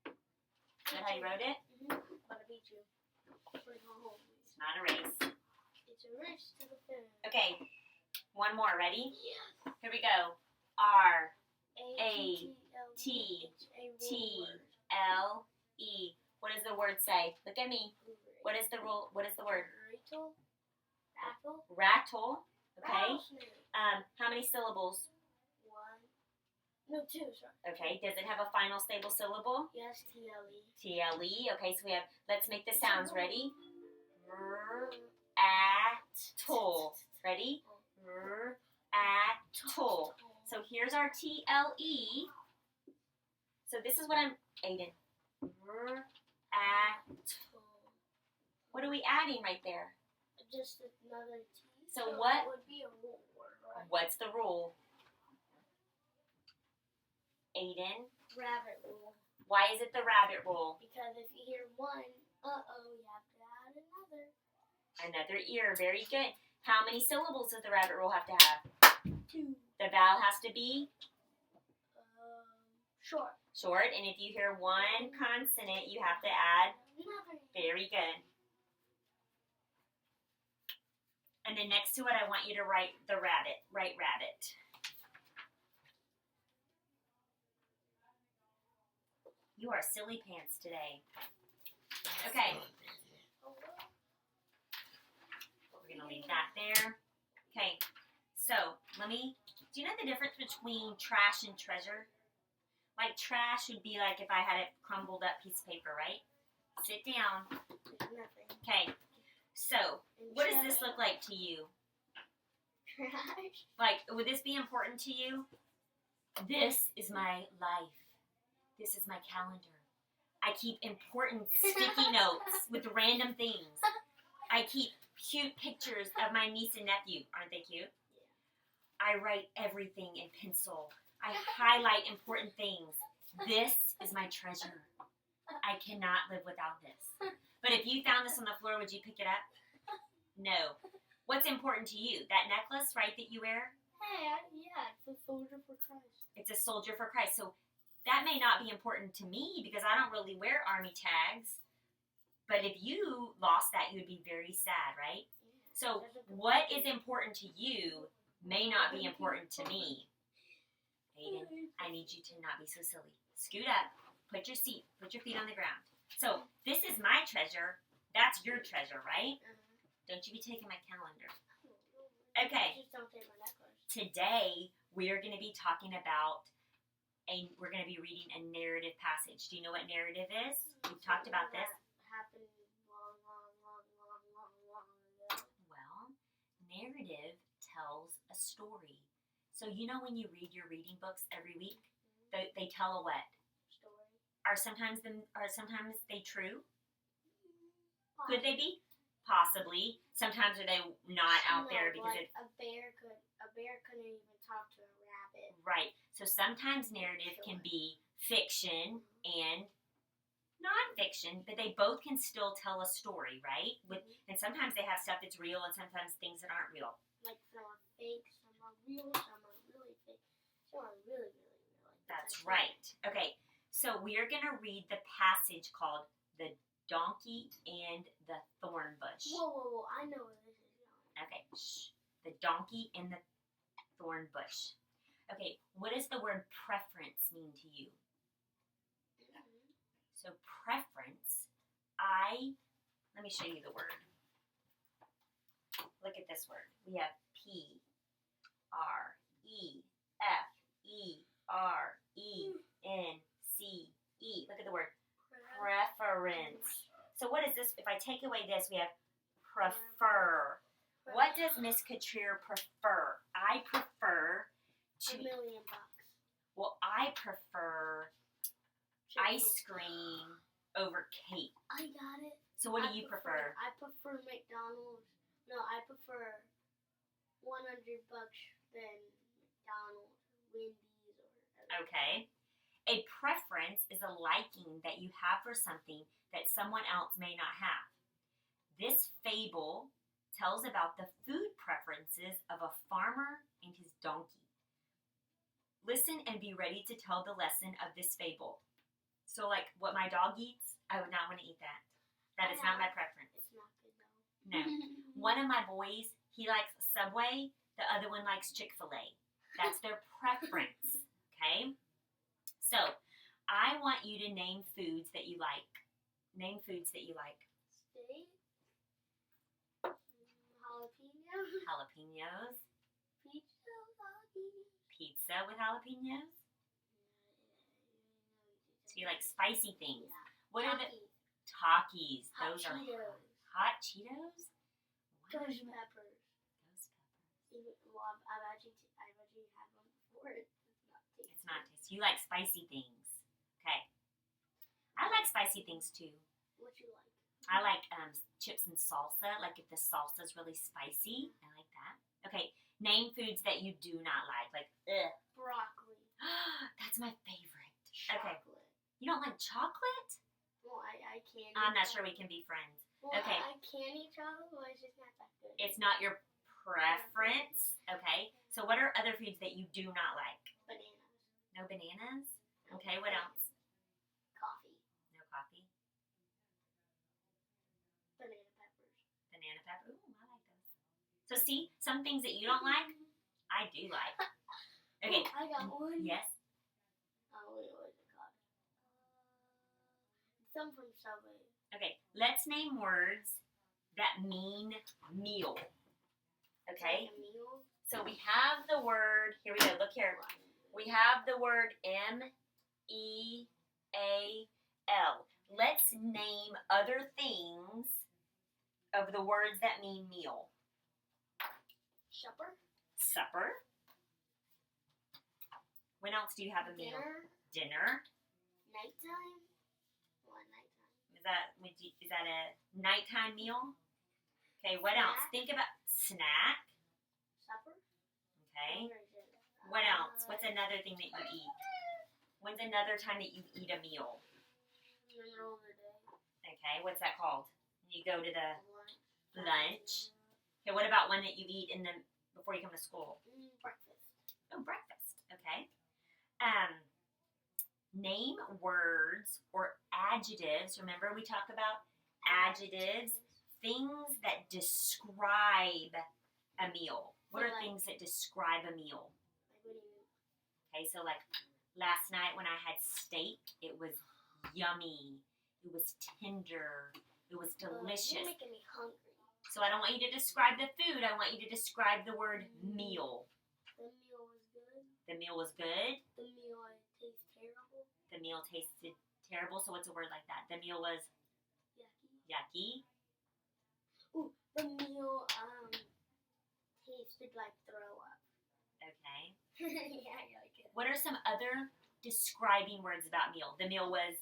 [SPEAKER 1] Is that how you wrote it?
[SPEAKER 2] Gotta beat you. Bring home.
[SPEAKER 1] It's not a race.
[SPEAKER 2] It's a race to the finish.
[SPEAKER 1] Okay, one more. Ready?
[SPEAKER 2] Yes.
[SPEAKER 1] Here we go. R, A-T-T-L-E. What does the word say? Look at me. What is the rule? What is the word?
[SPEAKER 2] Rattle. Rattle.
[SPEAKER 1] Rattle. Okay.
[SPEAKER 2] Rattlesnake.
[SPEAKER 1] How many syllables?
[SPEAKER 2] 1. No, 2, sorry.
[SPEAKER 1] Okay. Does it have a final stable syllable?
[SPEAKER 2] Yes, T-L-E.
[SPEAKER 1] T-L-E. Okay, so we have, let's make the sounds. Ready? R-at-tle. Ready? R-at-tle. So here's our T-L-E. So this is what I'm, Aiden. R-at-tle. What are we adding right there?
[SPEAKER 2] Just another T.
[SPEAKER 1] So what-
[SPEAKER 2] That would be a rule word, right?
[SPEAKER 1] What's the rule? Aiden?
[SPEAKER 2] Rabbit rule.
[SPEAKER 1] Why is it the rabbit rule?
[SPEAKER 2] Because if you hear one, you have to add another.
[SPEAKER 1] Another ear. Very good. How many syllables does the rabbit rule have to have?
[SPEAKER 2] 2.
[SPEAKER 1] The vowel has to be
[SPEAKER 2] Short.
[SPEAKER 1] short, and if you hear one consonant, you have to add.
[SPEAKER 2] Another.
[SPEAKER 1] Very good. And then next to it, I want you to write the rabbit. Write rabbit. You are silly pants today. Okay. We're going to leave that there. Okay. So, do you know the difference between trash and treasure? Like, trash would be like if I had a crumbled up piece of paper, right? Sit down.
[SPEAKER 2] Nothing.
[SPEAKER 1] Okay. So, what does this look like to you?
[SPEAKER 2] Trash.
[SPEAKER 1] Like, would this be important to you? This is my life. This is my calendar. I keep important sticky notes with random things. I keep cute pictures of my niece and nephew. Aren't they cute?
[SPEAKER 2] Yeah.
[SPEAKER 1] I write everything in pencil. I highlight important things. This is my treasure. I cannot live without this. But if you found this on the floor, would you pick it up? No. What's important to you? That necklace, right, that you wear?
[SPEAKER 2] Hey, yeah, it's a soldier for Christ.
[SPEAKER 1] It's a soldier for Christ. So that may not be important to me because I don't really wear army tags. But if you lost that, you would be very sad, right?
[SPEAKER 2] Yeah.
[SPEAKER 1] So what is important to you may not be important to me. Aiden, I need you to not be so silly. Scoot up. Put your feet on the ground. So this is my treasure. That's your treasure, right? Don't you be taking my calendar. Okay.
[SPEAKER 2] Just don't take my necklace.
[SPEAKER 1] Today, we are going to be talking about we're going to be reading a narrative passage. Do you know what narrative is? We've talked about this.
[SPEAKER 2] Happened long ago.
[SPEAKER 1] Well, narrative tells a story. So you know when you read your reading books every week, they tell a what?
[SPEAKER 2] Story.
[SPEAKER 1] Are sometimes they true? Could they be? Possibly. Sometimes are they not out there because
[SPEAKER 2] like a bear couldn't even talk to a rabbit.
[SPEAKER 1] Right. So sometimes narrative can be fiction and nonfiction, but they both can still tell a story, right? And sometimes they have stuff that's real and sometimes things that aren't real.
[SPEAKER 2] Like some are fake, some are real, some are really fake, some are really, really real.
[SPEAKER 1] That's right. Okay. So we are going to read the passage called The Donkey and the Thorn Bush.
[SPEAKER 2] Whoa, I know where this is going.
[SPEAKER 1] Okay, shh. The donkey and the thorn bush. Okay, what does the word preference mean to you? So preference, let me show you the word. Look at this word. We have P-R-E-F-E-R-E-N-C-E. Look at the word. Preference. So what is this? If I take away this, we have prefer. What does Miss Katrina prefer? I prefer
[SPEAKER 2] $1 million.
[SPEAKER 1] Well, I prefer ice cream over cake.
[SPEAKER 2] I got it.
[SPEAKER 1] So what do you prefer?
[SPEAKER 2] I prefer McDonald's. No, I prefer $100 than McDonald's, Wendy's, or.
[SPEAKER 1] Okay. A preference is a liking that you have for something that someone else may not have. This fable tells about the food preferences of a farmer and his donkey. Listen and be ready to tell the lesson of this fable. So, like what my dog eats, I would not want to eat that. That is not my preference.
[SPEAKER 2] It's not good though.
[SPEAKER 1] No. One of my boys, he likes Subway. The other one likes Chick-fil-A. That's their preference. Okay? So, I want you to name foods that you like. Name foods that you like.
[SPEAKER 2] Steak. Jalapeno.
[SPEAKER 1] Jalapenos.
[SPEAKER 2] Pizza. Jalapeno.
[SPEAKER 1] Pizza with jalapenos. So you like spicy things.
[SPEAKER 2] Yeah.
[SPEAKER 1] What are the
[SPEAKER 2] Takis.
[SPEAKER 1] Takis?
[SPEAKER 2] Hot
[SPEAKER 1] Those are
[SPEAKER 2] Cheetos.
[SPEAKER 1] hot Cheetos? What?
[SPEAKER 2] Ghost peppers.
[SPEAKER 1] Ghost peppers.
[SPEAKER 2] Well, I've actually had one before. It's not tasty.
[SPEAKER 1] It's not tasty. You like spicy things. Okay. I like spicy things too.
[SPEAKER 2] What you like?
[SPEAKER 1] I like chips and salsa. Like if the salsa is really spicy, I like that. Okay. Name foods that you do not like. Like, ugh.
[SPEAKER 2] Broccoli.
[SPEAKER 1] That's my favorite.
[SPEAKER 2] Chocolate.
[SPEAKER 1] You don't like chocolate?
[SPEAKER 2] Well, I can.
[SPEAKER 1] I'm not sure we can be friends.
[SPEAKER 2] Well,
[SPEAKER 1] Okay.
[SPEAKER 2] I can eat chocolate, but it's just not that good.
[SPEAKER 1] It's not your preference. Okay. So what are other foods that you do not like?
[SPEAKER 2] Bananas.
[SPEAKER 1] No bananas? Okay. What else?
[SPEAKER 2] Coffee.
[SPEAKER 1] No coffee?
[SPEAKER 2] Banana peppers.
[SPEAKER 1] Banana pepper. Ooh, I like those. So see, some things that you don't like, I do like. Okay.
[SPEAKER 2] Oh, I got one.
[SPEAKER 1] Yes.
[SPEAKER 2] Oh, wait, what is it called? Some from Subway.
[SPEAKER 1] Okay. Let's name words that mean meal. Okay.
[SPEAKER 2] Like a meal.
[SPEAKER 1] So we have the word, here we go, look here. We have the word M-E-A-L. Let's name other things of the words that mean meal.
[SPEAKER 2] Supper.
[SPEAKER 1] Supper. When else do you have a meal? Dinner.
[SPEAKER 2] Nighttime. What nighttime?
[SPEAKER 1] Is that a nighttime meal? Okay, what else?
[SPEAKER 2] Snack.
[SPEAKER 1] Think about snack.
[SPEAKER 2] Supper.
[SPEAKER 1] Okay.
[SPEAKER 2] Where is it?
[SPEAKER 1] What else? What's another thing that you eat? When's another time that you eat a meal?
[SPEAKER 2] In the middle of the day.
[SPEAKER 1] Okay, what's that called? You go to the
[SPEAKER 2] Lunch.
[SPEAKER 1] lunch. Okay, what about one that you eat before you come to school?
[SPEAKER 2] Breakfast.
[SPEAKER 1] Oh, breakfast. Okay. Name words or adjectives. Remember we talk about adjectives, things that describe a meal. What are things that describe a meal?
[SPEAKER 2] Like, what do you mean?
[SPEAKER 1] Okay, so like last night when I had steak, it was yummy. It was tender. It was delicious.
[SPEAKER 2] You're making me hungry.
[SPEAKER 1] So I don't want you to describe the food. I want you to describe the word meal.
[SPEAKER 2] The meal was good.
[SPEAKER 1] The meal was good.
[SPEAKER 2] The meal tastes terrible.
[SPEAKER 1] The meal tasted terrible. So what's a word like that? The meal was
[SPEAKER 2] Yucky.
[SPEAKER 1] yucky.
[SPEAKER 2] Ooh, the meal tasted like throw up.
[SPEAKER 1] Okay.
[SPEAKER 2] Yeah, I like it.
[SPEAKER 1] What are some other describing words about meal? The meal was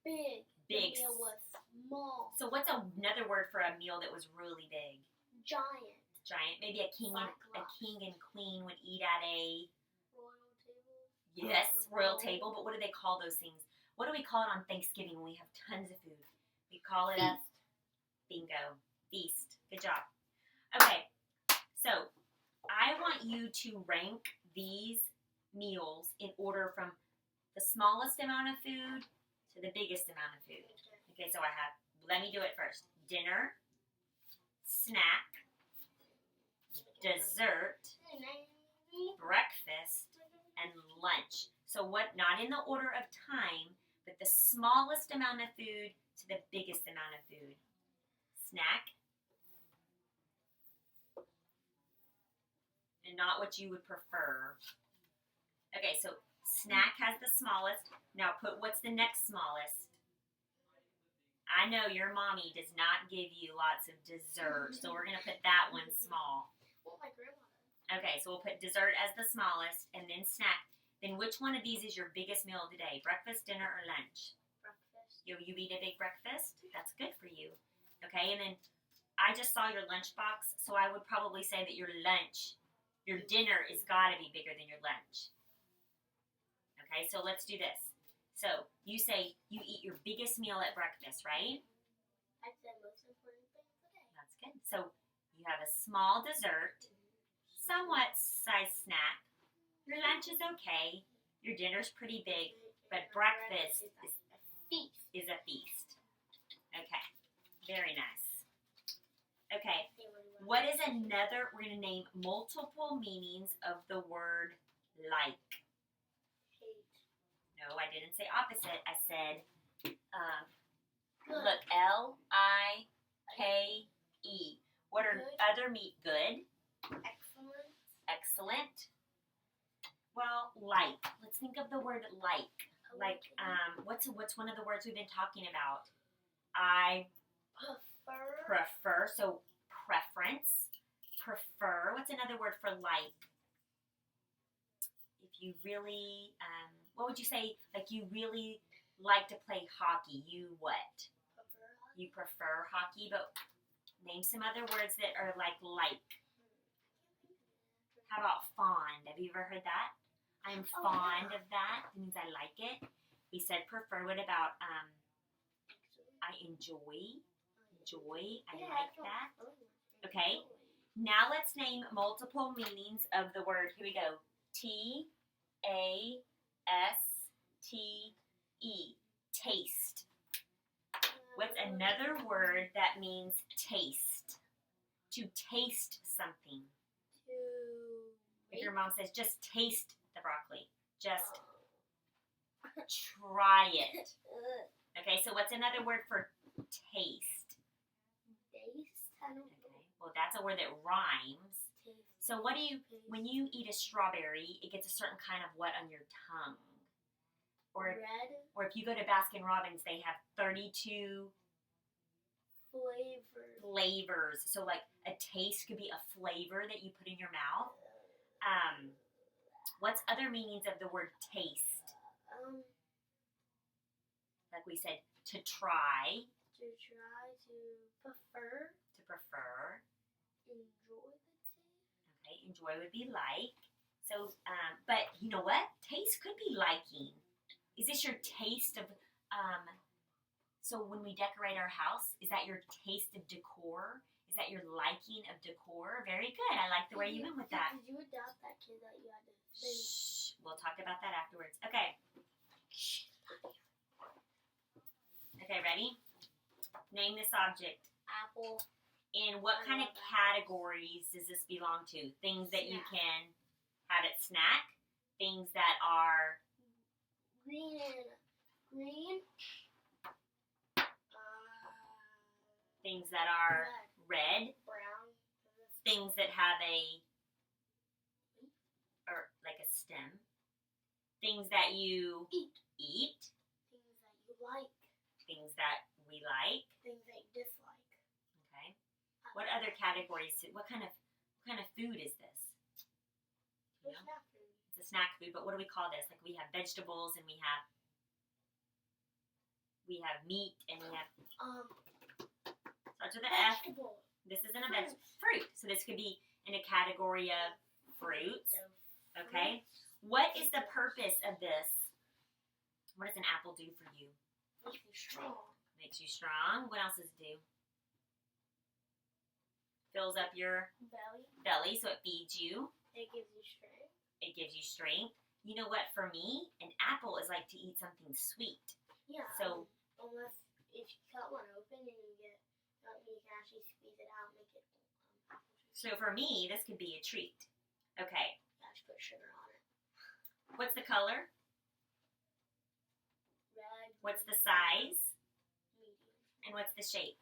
[SPEAKER 2] Big.
[SPEAKER 1] big.
[SPEAKER 2] The meal was small.
[SPEAKER 1] So what's another word for a meal that was really big?
[SPEAKER 2] Giant.
[SPEAKER 1] Giant. Maybe a king and queen would eat at a
[SPEAKER 2] Royal table.
[SPEAKER 1] yes, royal table. But what do they call those things? What do we call it on Thanksgiving when we have tons of food? We call it a bingo. Feast. Good job. Okay. So I want you to rank these meals in order from the smallest amount of food to the biggest amount of food. Okay, so let me do it first. Dinner, snack, dessert, breakfast, and lunch. So not in the order of time, but the smallest amount of food to the biggest amount of food. Snack, and not what you would prefer. Okay, so snack has the smallest. Now what's the next smallest? I know your mommy does not give you lots of dessert, so we're going to put that one small.
[SPEAKER 2] Well, my grandma does.
[SPEAKER 1] Okay, so we'll put dessert as the smallest, and then snack. Then which one of these is your biggest meal of the day? Breakfast, dinner, or lunch?
[SPEAKER 2] Breakfast.
[SPEAKER 1] You eat a big breakfast? That's good for you. Okay, and then I just saw your lunch box, so I would probably say that your dinner is got to be bigger than your lunch. Okay, so let's do this. So you say you eat your biggest meal at breakfast, right?
[SPEAKER 2] I'd say most important thing of the day.
[SPEAKER 1] That's good. So you have a small dessert, somewhat sized snack. Your lunch is okay. Your dinner's pretty big, but breakfast
[SPEAKER 2] is a feast.
[SPEAKER 1] is a feast. Okay, very nice. Okay, what is another, we're going to name multiple meanings of the word like. No, I didn't say opposite. I said,
[SPEAKER 2] Good.
[SPEAKER 1] look, L-I-K-E. What are
[SPEAKER 2] Good.
[SPEAKER 1] other meat? Good.
[SPEAKER 2] Excellent.
[SPEAKER 1] Excellent. Well, like. Let's think of the word like. Like, what's one of the words we've been talking about? I prefer. So preference. Prefer. What's another word for like? If you really, what would you say? Like you really like to play hockey. You what? You prefer hockey, but name some other words that are like. How about fond? Have you ever heard that? I'm fond of that. It means I like it. We said prefer. What about I enjoy? I like that. Okay. Now let's name multiple meanings of the word. Here we go. T-A-S-T-E. Taste. What's another word that means taste? To taste something. If your mom says, just taste the broccoli. Just try it. Okay, so what's another word for taste? Okay, well that's a word that rhymes. So what do you, when you eat a strawberry, it gets a certain kind of what on your tongue? Or if you go to Baskin Robbins, they have 32 flavors. So like a taste could be a flavor that you put in your mouth. What's other meanings of the word taste? Like we said, to try.
[SPEAKER 2] To prefer.
[SPEAKER 1] To prefer.
[SPEAKER 2] Enjoy the taste.
[SPEAKER 1] Okay, enjoy would be like. So, but you know what? Taste could be liking. Is this your taste of, so when we decorate our house, is that your taste of decor? Is that your liking of decor? Very good. I like the way you went with that.
[SPEAKER 2] Did you adopt that kid that you had to say?
[SPEAKER 1] Shh. We'll talk about that afterwards. Okay. Okay, ready? Name this object.
[SPEAKER 2] Apple.
[SPEAKER 1] In what kind of categories does this belong to? Things that you can have at snack? Things that are
[SPEAKER 2] green.
[SPEAKER 1] Things that are red.
[SPEAKER 2] Brown.
[SPEAKER 1] Things that have or like a stem. Things that you eat.
[SPEAKER 2] Things that you like.
[SPEAKER 1] Things that we like.
[SPEAKER 2] Things that you dislike.
[SPEAKER 1] Okay. What other categories? What kind of food is this? You know?
[SPEAKER 2] Snack food.
[SPEAKER 1] It's a snack food, but what do we call this? Like we have vegetables and we have meat and we have starts with an F.
[SPEAKER 2] Vegetable.
[SPEAKER 1] This isn't a fruit. So this could be in a category of fruits. Okay. What is the purpose of this? What does an apple do for you?
[SPEAKER 2] Makes you strong.
[SPEAKER 1] Makes you strong. What else does it do? Fills up your belly, so it feeds you.
[SPEAKER 2] It gives you strength.
[SPEAKER 1] It gives you strength. You know what? For me, an apple is like to eat something sweet.
[SPEAKER 2] Yeah.
[SPEAKER 1] So
[SPEAKER 2] unless if you cut one open and you can actually squeeze it out and make it apple juice.
[SPEAKER 1] So for me, this could be a treat. Okay.
[SPEAKER 2] You have to put sugar on it.
[SPEAKER 1] What's the color?
[SPEAKER 2] Red.
[SPEAKER 1] What's the size?
[SPEAKER 2] Medium.
[SPEAKER 1] And what's the shape?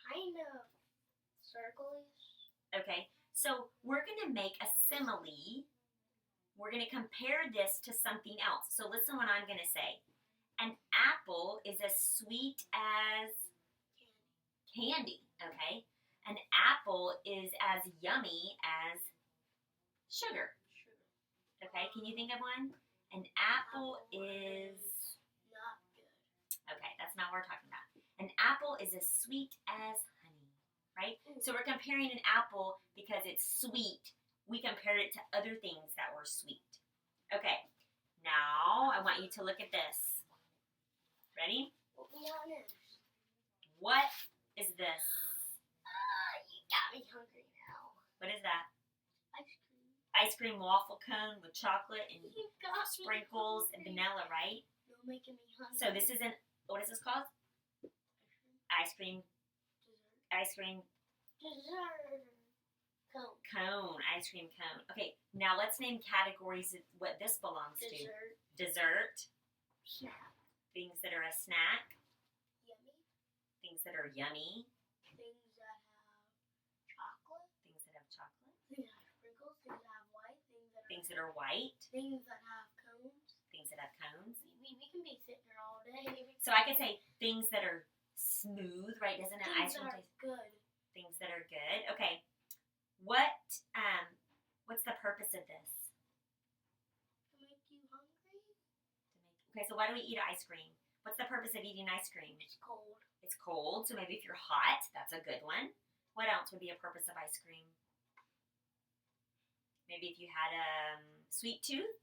[SPEAKER 2] Kind of circle-ish.
[SPEAKER 1] Okay. So we're going to make a simile. We're going to compare this to something else. So listen what I'm going to say. An apple is as sweet as candy. Okay. An apple is as yummy as sugar. Okay. Can you think of one? An apple is
[SPEAKER 2] not good.
[SPEAKER 1] Okay, that's not what we're talking about. An apple is as sweet as honey, right? So we're comparing an apple because it's sweet. We compared it to other things that were sweet. Okay, now I want you to look at this. Ready?
[SPEAKER 2] What we got next?
[SPEAKER 1] What is this?
[SPEAKER 2] You got me hungry now.
[SPEAKER 1] What is that?
[SPEAKER 2] Ice cream.
[SPEAKER 1] Ice cream waffle cone with chocolate and
[SPEAKER 2] You got
[SPEAKER 1] sprinkles and
[SPEAKER 2] me
[SPEAKER 1] vanilla, right?
[SPEAKER 2] You're making me hungry.
[SPEAKER 1] So this isn't, what is this called? Ice cream.
[SPEAKER 2] Dessert.
[SPEAKER 1] Ice cream
[SPEAKER 2] Dessert.
[SPEAKER 1] cone. Ice cream cone. Okay, now let's name categories of what this belongs to.
[SPEAKER 2] Dessert.
[SPEAKER 1] Dessert.
[SPEAKER 2] Snack.
[SPEAKER 1] Things that are a snack.
[SPEAKER 2] Yummy.
[SPEAKER 1] Things that are yummy.
[SPEAKER 2] Things that have chocolate.
[SPEAKER 1] Things that have chocolate.
[SPEAKER 2] Things that have sprinkles. Things that have white.
[SPEAKER 1] Things that are white.
[SPEAKER 2] Things that have cones.
[SPEAKER 1] Things that have cones.
[SPEAKER 2] We can be sitting here all day.
[SPEAKER 1] So I could say things that are smooth, right? Doesn't an ice
[SPEAKER 2] Things that
[SPEAKER 1] cream
[SPEAKER 2] are
[SPEAKER 1] taste?
[SPEAKER 2] good.
[SPEAKER 1] Things that are good. Okay. What's the purpose of this?
[SPEAKER 2] To make you hungry.
[SPEAKER 1] Okay, so why do we eat ice cream? What's the purpose of eating ice cream?
[SPEAKER 2] It's cold.
[SPEAKER 1] It's cold, so maybe if you're hot, that's a good one. What else would be a purpose of ice cream? Maybe if you had a sweet tooth?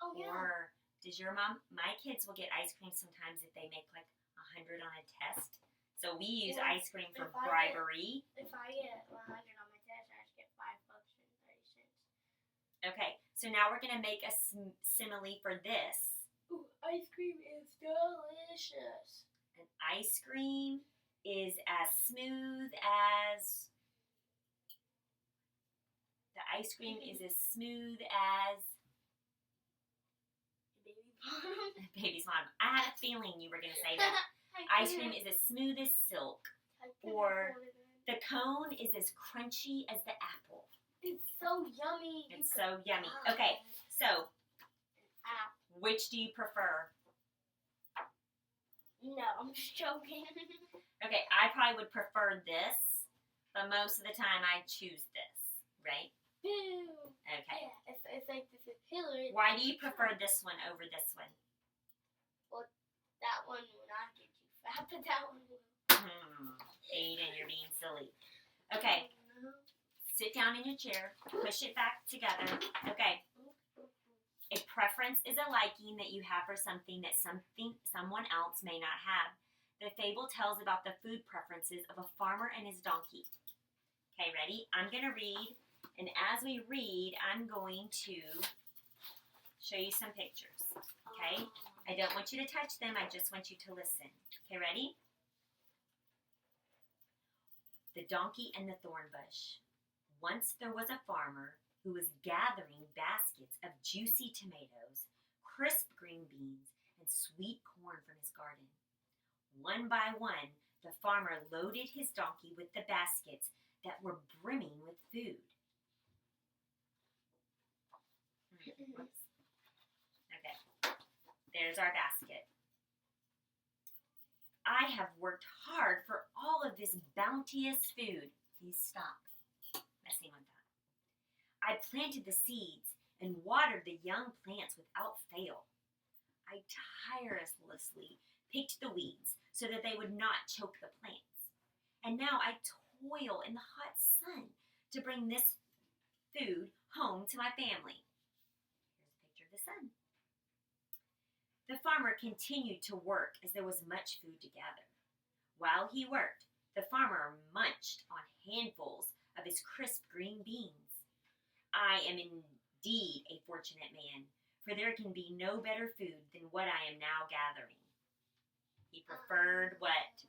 [SPEAKER 2] Oh yeah.
[SPEAKER 1] Or does your mom, my kids will get ice cream sometimes if they make like 100 on a test. So we use
[SPEAKER 2] Or
[SPEAKER 1] ice cream for
[SPEAKER 2] if I
[SPEAKER 1] bribery.
[SPEAKER 2] If I get 100 on my test, I just get $5.30.
[SPEAKER 1] Okay, so now we're going to make a simile for this.
[SPEAKER 2] Ooh, ice cream is delicious.
[SPEAKER 1] An ice cream is as smooth as... The ice cream is as smooth as...
[SPEAKER 2] Baby bottom.
[SPEAKER 1] Baby's mom. I had a feeling you were going to say that. Ice cream is as smooth as silk. or The cone is as crunchy as the apple.
[SPEAKER 2] It's so yummy.
[SPEAKER 1] It's so yummy. Okay, so which do you prefer?
[SPEAKER 2] No, I'm just joking.
[SPEAKER 1] Okay, I probably would prefer this, but most of the time I choose this, right?
[SPEAKER 2] Boo.
[SPEAKER 1] Okay.
[SPEAKER 2] Yeah, it's like this is Hillary.
[SPEAKER 1] Why do you prefer this one over this one?
[SPEAKER 2] That one will not get you fat, but that one will.
[SPEAKER 1] Aiden, you're being silly. Okay, sit down in your chair, push it back together. Okay. A preference is a liking that you have for something that someone else may not have. The fable tells about the food preferences of a farmer and his donkey. Okay, ready? I'm going to read, and as we read, I'm going to show you some pictures. Okay? I don't want you to touch them, I just want you to listen. Okay, ready? The Donkey and the Thorn Bush. Once there was a farmer who was gathering baskets of juicy tomatoes, crisp green beans, and sweet corn from his garden. One by one, the farmer loaded his donkey with the baskets that were brimming with food. Whoops. Okay, there's our basket. I have worked hard for all of this bounteous food. Please stop messing with that. I planted the seeds and watered the young plants without fail. I tirelessly picked the weeds so that they would not choke the plants. And now I toil in the hot sun to bring this food home to my family. Here's a picture of the sun. The farmer continued to work as there was much food to gather. While he worked, the farmer munched on handfuls of his crisp green beans. I am indeed a fortunate man, for there can be no better food than what I am now gathering. He preferred what?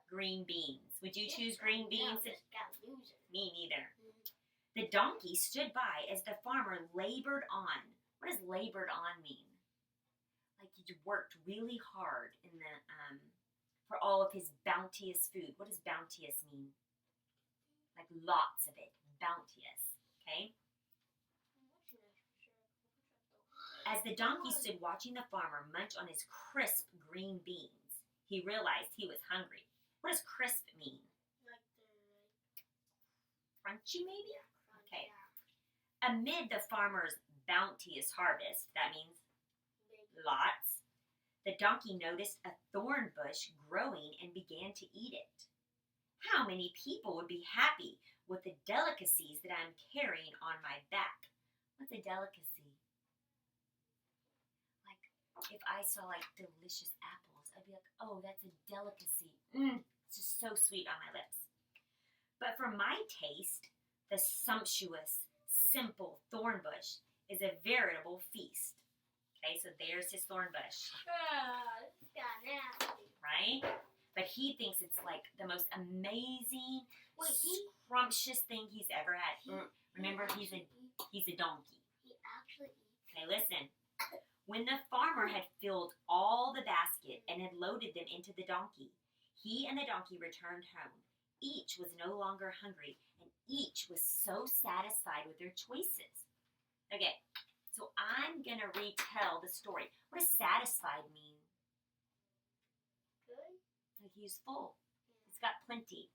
[SPEAKER 1] Green beans. Would you choose green beans? Me neither. The donkey stood by as the farmer labored on. What does labored on mean? Like he worked really hard in the for all of his bounteous food. What does bounteous mean? Like lots of it. Bounteous. Okay? As the donkey stood watching the farmer munch on his crisp green beans, he realized he was hungry. What does crisp mean?
[SPEAKER 2] Like
[SPEAKER 1] Crunchy maybe?
[SPEAKER 2] Yeah,
[SPEAKER 1] Okay. Amid the farmer's bounteous harvest, that means lots, the donkey noticed a thorn bush growing and began to eat it. How many people would be happy with the delicacies that I'm carrying on my back? What's a delicacy? Like, if I saw, like, delicious apples, I'd be like, oh, that's a delicacy. It's just so sweet on my lips. But for my taste, the sumptuous, simple thorn bush is a veritable feast. Okay, so there's his thorn bush,
[SPEAKER 2] this got nasty.
[SPEAKER 1] right? But he thinks it's like the most amazing,
[SPEAKER 2] Wait,
[SPEAKER 1] scrumptious thing he's ever had. Remember, he's a donkey.
[SPEAKER 2] He actually eats.
[SPEAKER 1] Okay, listen. When the farmer had filled all the basket and had loaded them into the donkey, he and the donkey returned home. Each was no longer hungry, and each was so satisfied with their choices. Okay, so I'm going to retell the story. What does satisfied mean?
[SPEAKER 2] Good.
[SPEAKER 1] Like he's full. He's got plenty.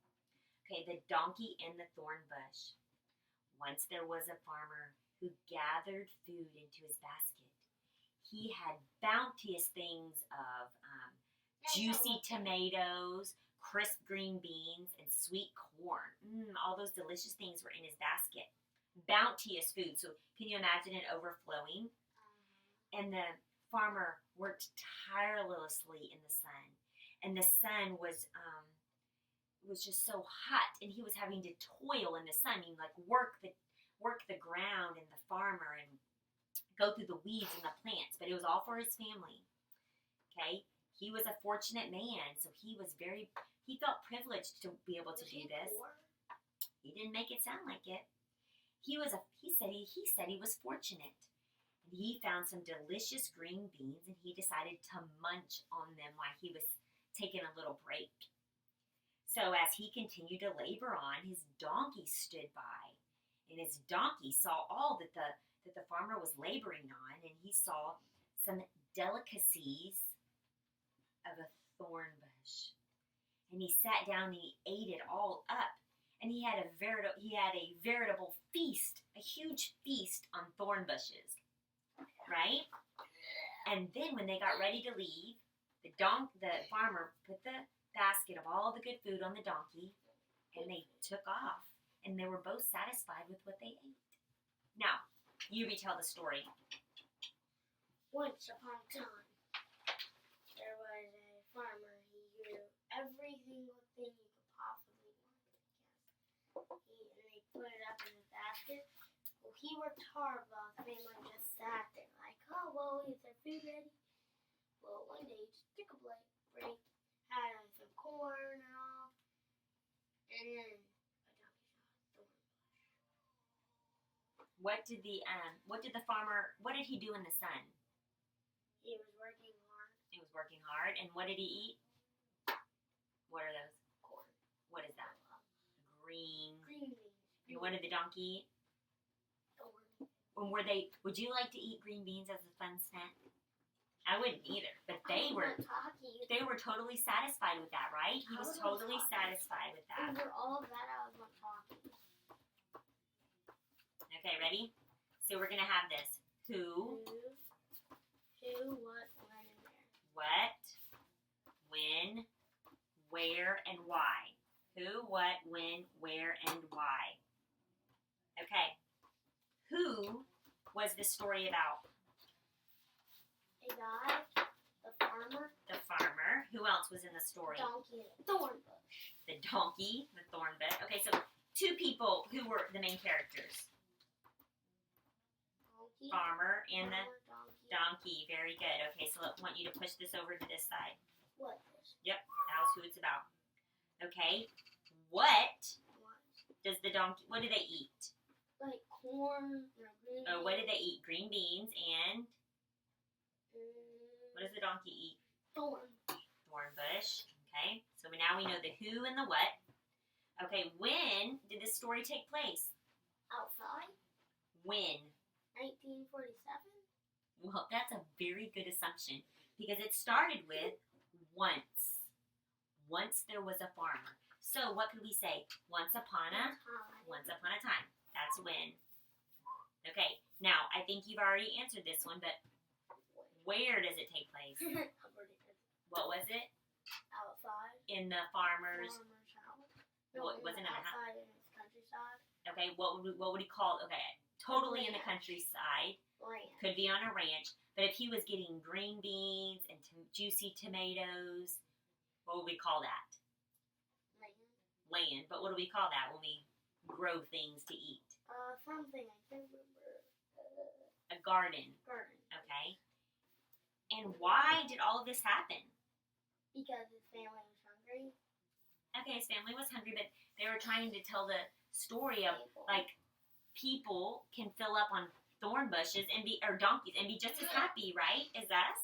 [SPEAKER 1] Okay, the donkey and the thorn bush. Once there was a farmer who gathered food into his basket. He had bounteous things of juicy tomatoes, crisp green beans, and sweet corn. All those delicious things were in his basket. Bounteous food. So can you imagine it overflowing? And the farmer worked tirelessly in the sun. And the sun was just so hot, and he was having to toil in the sun. I mean, like work the ground and the farmer and go through the weeds and the plants. But it was all for his family. Okay? He was a fortunate man, so he felt privileged to be able to do this. He didn't make it sound like it. He said he was fortunate. And he found some delicious green beans, and he decided to munch on them while he was taking a little break. So as he continued to labor on, his donkey stood by, and his donkey saw all that the farmer was laboring on, and he saw some delicacies of a thorn bush. And he sat down and he ate it all up. And he had a veritable feast, a huge feast on thorn bushes. Right? And then when they got ready to leave, the farmer put the basket of all the good food on the donkey, and they took off. And they were both satisfied with what they ate. Now, you retell the story.
[SPEAKER 2] Once upon a time, there was a farmer. He grew every single thing you could possibly want. And they put it up in the basket. Well, he worked hard while the family just sat there like, oh, well, is their food ready? Well, one day he just took a break, had some corn and all, and then a donkey saw a thorn bush.
[SPEAKER 1] What did he do in the sun?
[SPEAKER 2] He was working hard.
[SPEAKER 1] He was working hard. And what did he eat? What are those?
[SPEAKER 2] Corn.
[SPEAKER 1] What is that? Green
[SPEAKER 2] beans.
[SPEAKER 1] And what did the donkey eat?
[SPEAKER 2] Thorn.
[SPEAKER 1] And would you like to eat green beans as a fun snack? I wouldn't either. But they were totally satisfied with that, right? He was totally safied with that.
[SPEAKER 2] Over all of that, I was not talking.
[SPEAKER 1] Okay, ready? So we're going to have this. Who,
[SPEAKER 2] what, when, and where.
[SPEAKER 1] What, when, where, and why. Who, what, when, where, and why. Okay. Who was this story about?
[SPEAKER 2] A guy, the farmer.
[SPEAKER 1] The farmer. Who else was in the story?
[SPEAKER 2] Donkey and a thorn bush.
[SPEAKER 1] The donkey, the thorn bush. Okay, so two people who were the main characters.
[SPEAKER 2] Donkey.
[SPEAKER 1] Farmer and the
[SPEAKER 2] donkey.
[SPEAKER 1] Very good. Okay, so I want you to push this over to this side.
[SPEAKER 2] What this?
[SPEAKER 1] Yep, that was who it's about. Okay, what does the donkey, what do they eat?
[SPEAKER 2] Like corn or green beans.
[SPEAKER 1] What did they eat? Green beans and what does the donkey eat?
[SPEAKER 2] Thorn.
[SPEAKER 1] Thorn bush. Okay, so now we know the who and the what. Okay, when did this story take place?
[SPEAKER 2] Outside.
[SPEAKER 1] When?
[SPEAKER 2] 1947.
[SPEAKER 1] Well, that's a very good assumption because it started with once. Once there was a farmer. So what could we say? Once upon a time. That's when. Okay, now I think you've already answered this one, but where does it take place? What was it?
[SPEAKER 2] Outside.
[SPEAKER 1] In the farmer's
[SPEAKER 2] house.
[SPEAKER 1] Wasn't it
[SPEAKER 2] outside in his countryside.
[SPEAKER 1] Okay, what would he call? Okay, totally in the countryside.
[SPEAKER 2] Land.
[SPEAKER 1] Could be on a ranch. But if he was getting green beans and juicy tomatoes, what would we call that? Land. But what do we call that when we grow things to eat?
[SPEAKER 2] Something I can't remember.
[SPEAKER 1] A garden.
[SPEAKER 2] Garden.
[SPEAKER 1] Okay. And why did all of this happen?
[SPEAKER 2] Because his family was hungry.
[SPEAKER 1] Okay, his family was hungry, but they were trying to tell the story of, like, people can fill up on thorn bushes or donkeys and be just as happy, right, as us.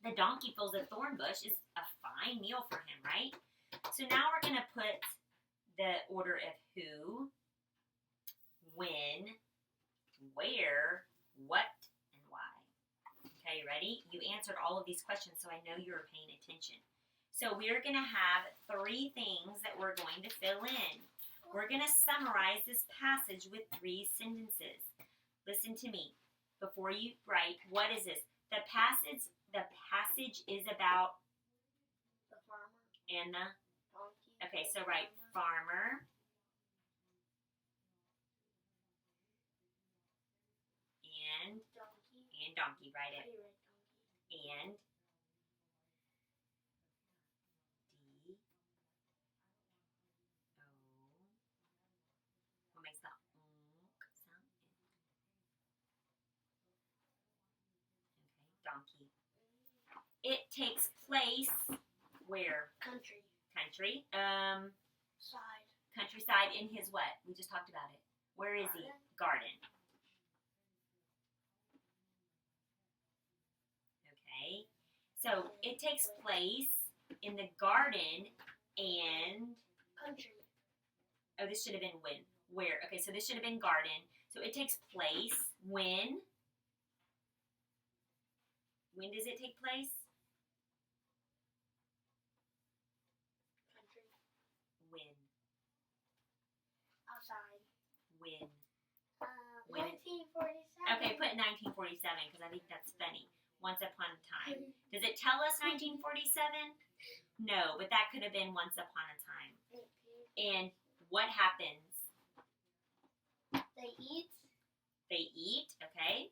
[SPEAKER 1] The donkey feels a thorn bush is a fine meal for him, right? So now we're going to put the order of who, when, where, what, and why. Okay, you ready? You answered all of these questions, so I know you were paying attention. So we're going to have 3 things that we're going to fill in. We're going to summarize this passage with 3 sentences. Listen to me. Before you write, what is this? The passage is about
[SPEAKER 2] The farmer.
[SPEAKER 1] and the.
[SPEAKER 2] Donkey.
[SPEAKER 1] Okay, so write farmer and
[SPEAKER 2] Donkey.
[SPEAKER 1] donkey. Write
[SPEAKER 2] How
[SPEAKER 1] it.
[SPEAKER 2] do you write donkey?
[SPEAKER 1] And D O. What makes the sound? Okay, donkey. It takes place where?
[SPEAKER 2] Country.
[SPEAKER 1] Country.
[SPEAKER 2] Side.
[SPEAKER 1] Countryside in his what? We just talked about it. Where is he? Garden. Okay. So it takes place in the garden and
[SPEAKER 2] Country.
[SPEAKER 1] oh, this should have been when. Where? Okay, so this should have been garden. So it takes place when? When does it take place?
[SPEAKER 2] Country.
[SPEAKER 1] When?
[SPEAKER 2] Outside.
[SPEAKER 1] When? When?
[SPEAKER 2] 1947.
[SPEAKER 1] Okay, put 1947 because I think that's funny. Once upon a time. Does it tell us 1947? No, but that could have been once upon a time. And what happens?
[SPEAKER 2] They eat.
[SPEAKER 1] They eat, okay?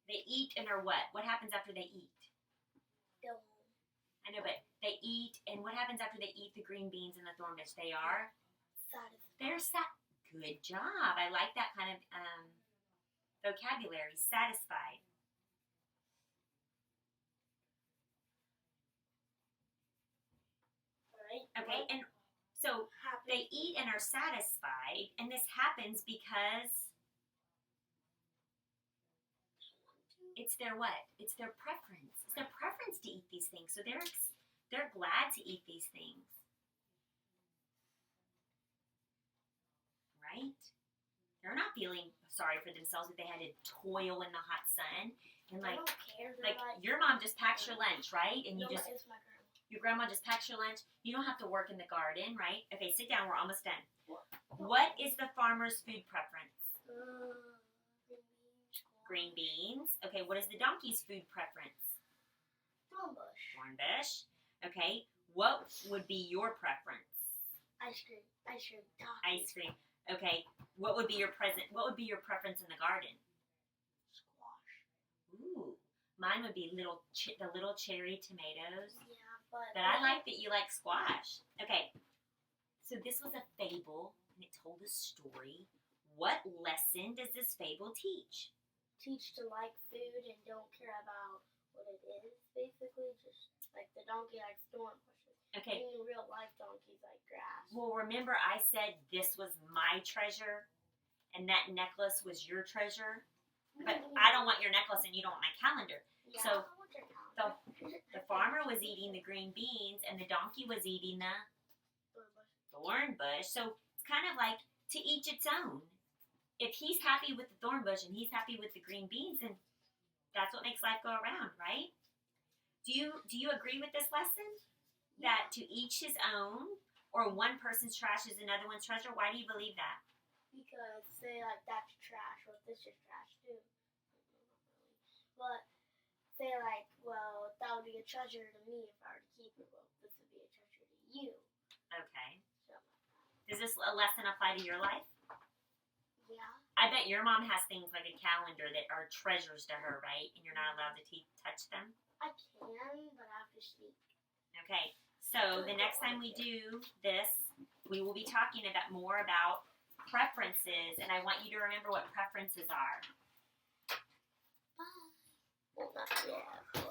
[SPEAKER 1] They eat and are what? What happens after they eat?
[SPEAKER 2] Go home.
[SPEAKER 1] I know, but they eat, and what happens after they eat the green beans and the thorn bush? They are?
[SPEAKER 2] Satisfied.
[SPEAKER 1] They're Good job. I like that kind of vocabulary. Satisfied.
[SPEAKER 2] Right.
[SPEAKER 1] Okay, and so they eat and are satisfied, and this happens because it's their what? It's their preference. It's their preference to eat these things. So they're glad to eat these things. Right? They're not feeling sorry for themselves that they had to toil in the hot sun. And
[SPEAKER 2] I
[SPEAKER 1] like
[SPEAKER 2] don't care. They're
[SPEAKER 1] your mom just packs your lunch, right? And you
[SPEAKER 2] no,
[SPEAKER 1] just
[SPEAKER 2] it's my grandma.
[SPEAKER 1] your grandma just packs your lunch. You don't have to work in the garden, right? Okay, sit down. We're almost done. What is the farmer's food preference? Green beans. Okay, what is the donkey's food preference?
[SPEAKER 2] Thorn bush.
[SPEAKER 1] Thorn bush. Okay, what would be your preference?
[SPEAKER 2] Ice cream. Ice cream.
[SPEAKER 1] Ice cream. Okay, what would be your preference in the garden?
[SPEAKER 2] Squash.
[SPEAKER 1] Ooh, mine would be the little cherry tomatoes.
[SPEAKER 2] Yeah, but
[SPEAKER 1] I like that you like squash. Okay, so this was a fable, and it told a story. What lesson does this fable teach?
[SPEAKER 2] Teach to like food and don't care about what it is. Basically, just like the donkey likes thorn bushes.
[SPEAKER 1] Okay.
[SPEAKER 2] And real life donkeys like grass.
[SPEAKER 1] Well, remember I said this was my treasure, and that necklace was your treasure? But I don't want your necklace and you don't want my calendar.
[SPEAKER 2] Yeah,
[SPEAKER 1] so,
[SPEAKER 2] I want your calendar.
[SPEAKER 1] The farmer was eating the green beans, and the donkey was eating the thorn bush. So it's kind of like to each its own. If he's happy with the thorn bush and he's happy with the green beans, then that's what makes life go around, right? Do you agree with this lesson? That to each his own, or one person's trash is another one's treasure? Why do you believe that?
[SPEAKER 2] Because say like that's trash, well this is trash too. But say like, well, that would be a treasure to me if I were to keep it. Well, this would be a treasure to you.
[SPEAKER 1] Okay.
[SPEAKER 2] So,
[SPEAKER 1] Does this lesson apply to your life?
[SPEAKER 2] yeah.
[SPEAKER 1] I bet your mom has things like a calendar that are treasures to her, right? And you're not allowed to touch them?
[SPEAKER 2] I can, but I have to speak.
[SPEAKER 1] Okay. So the next time we do this, we will be talking more about preferences, and I want you to remember what preferences are.
[SPEAKER 2] Bye. Well, not yet.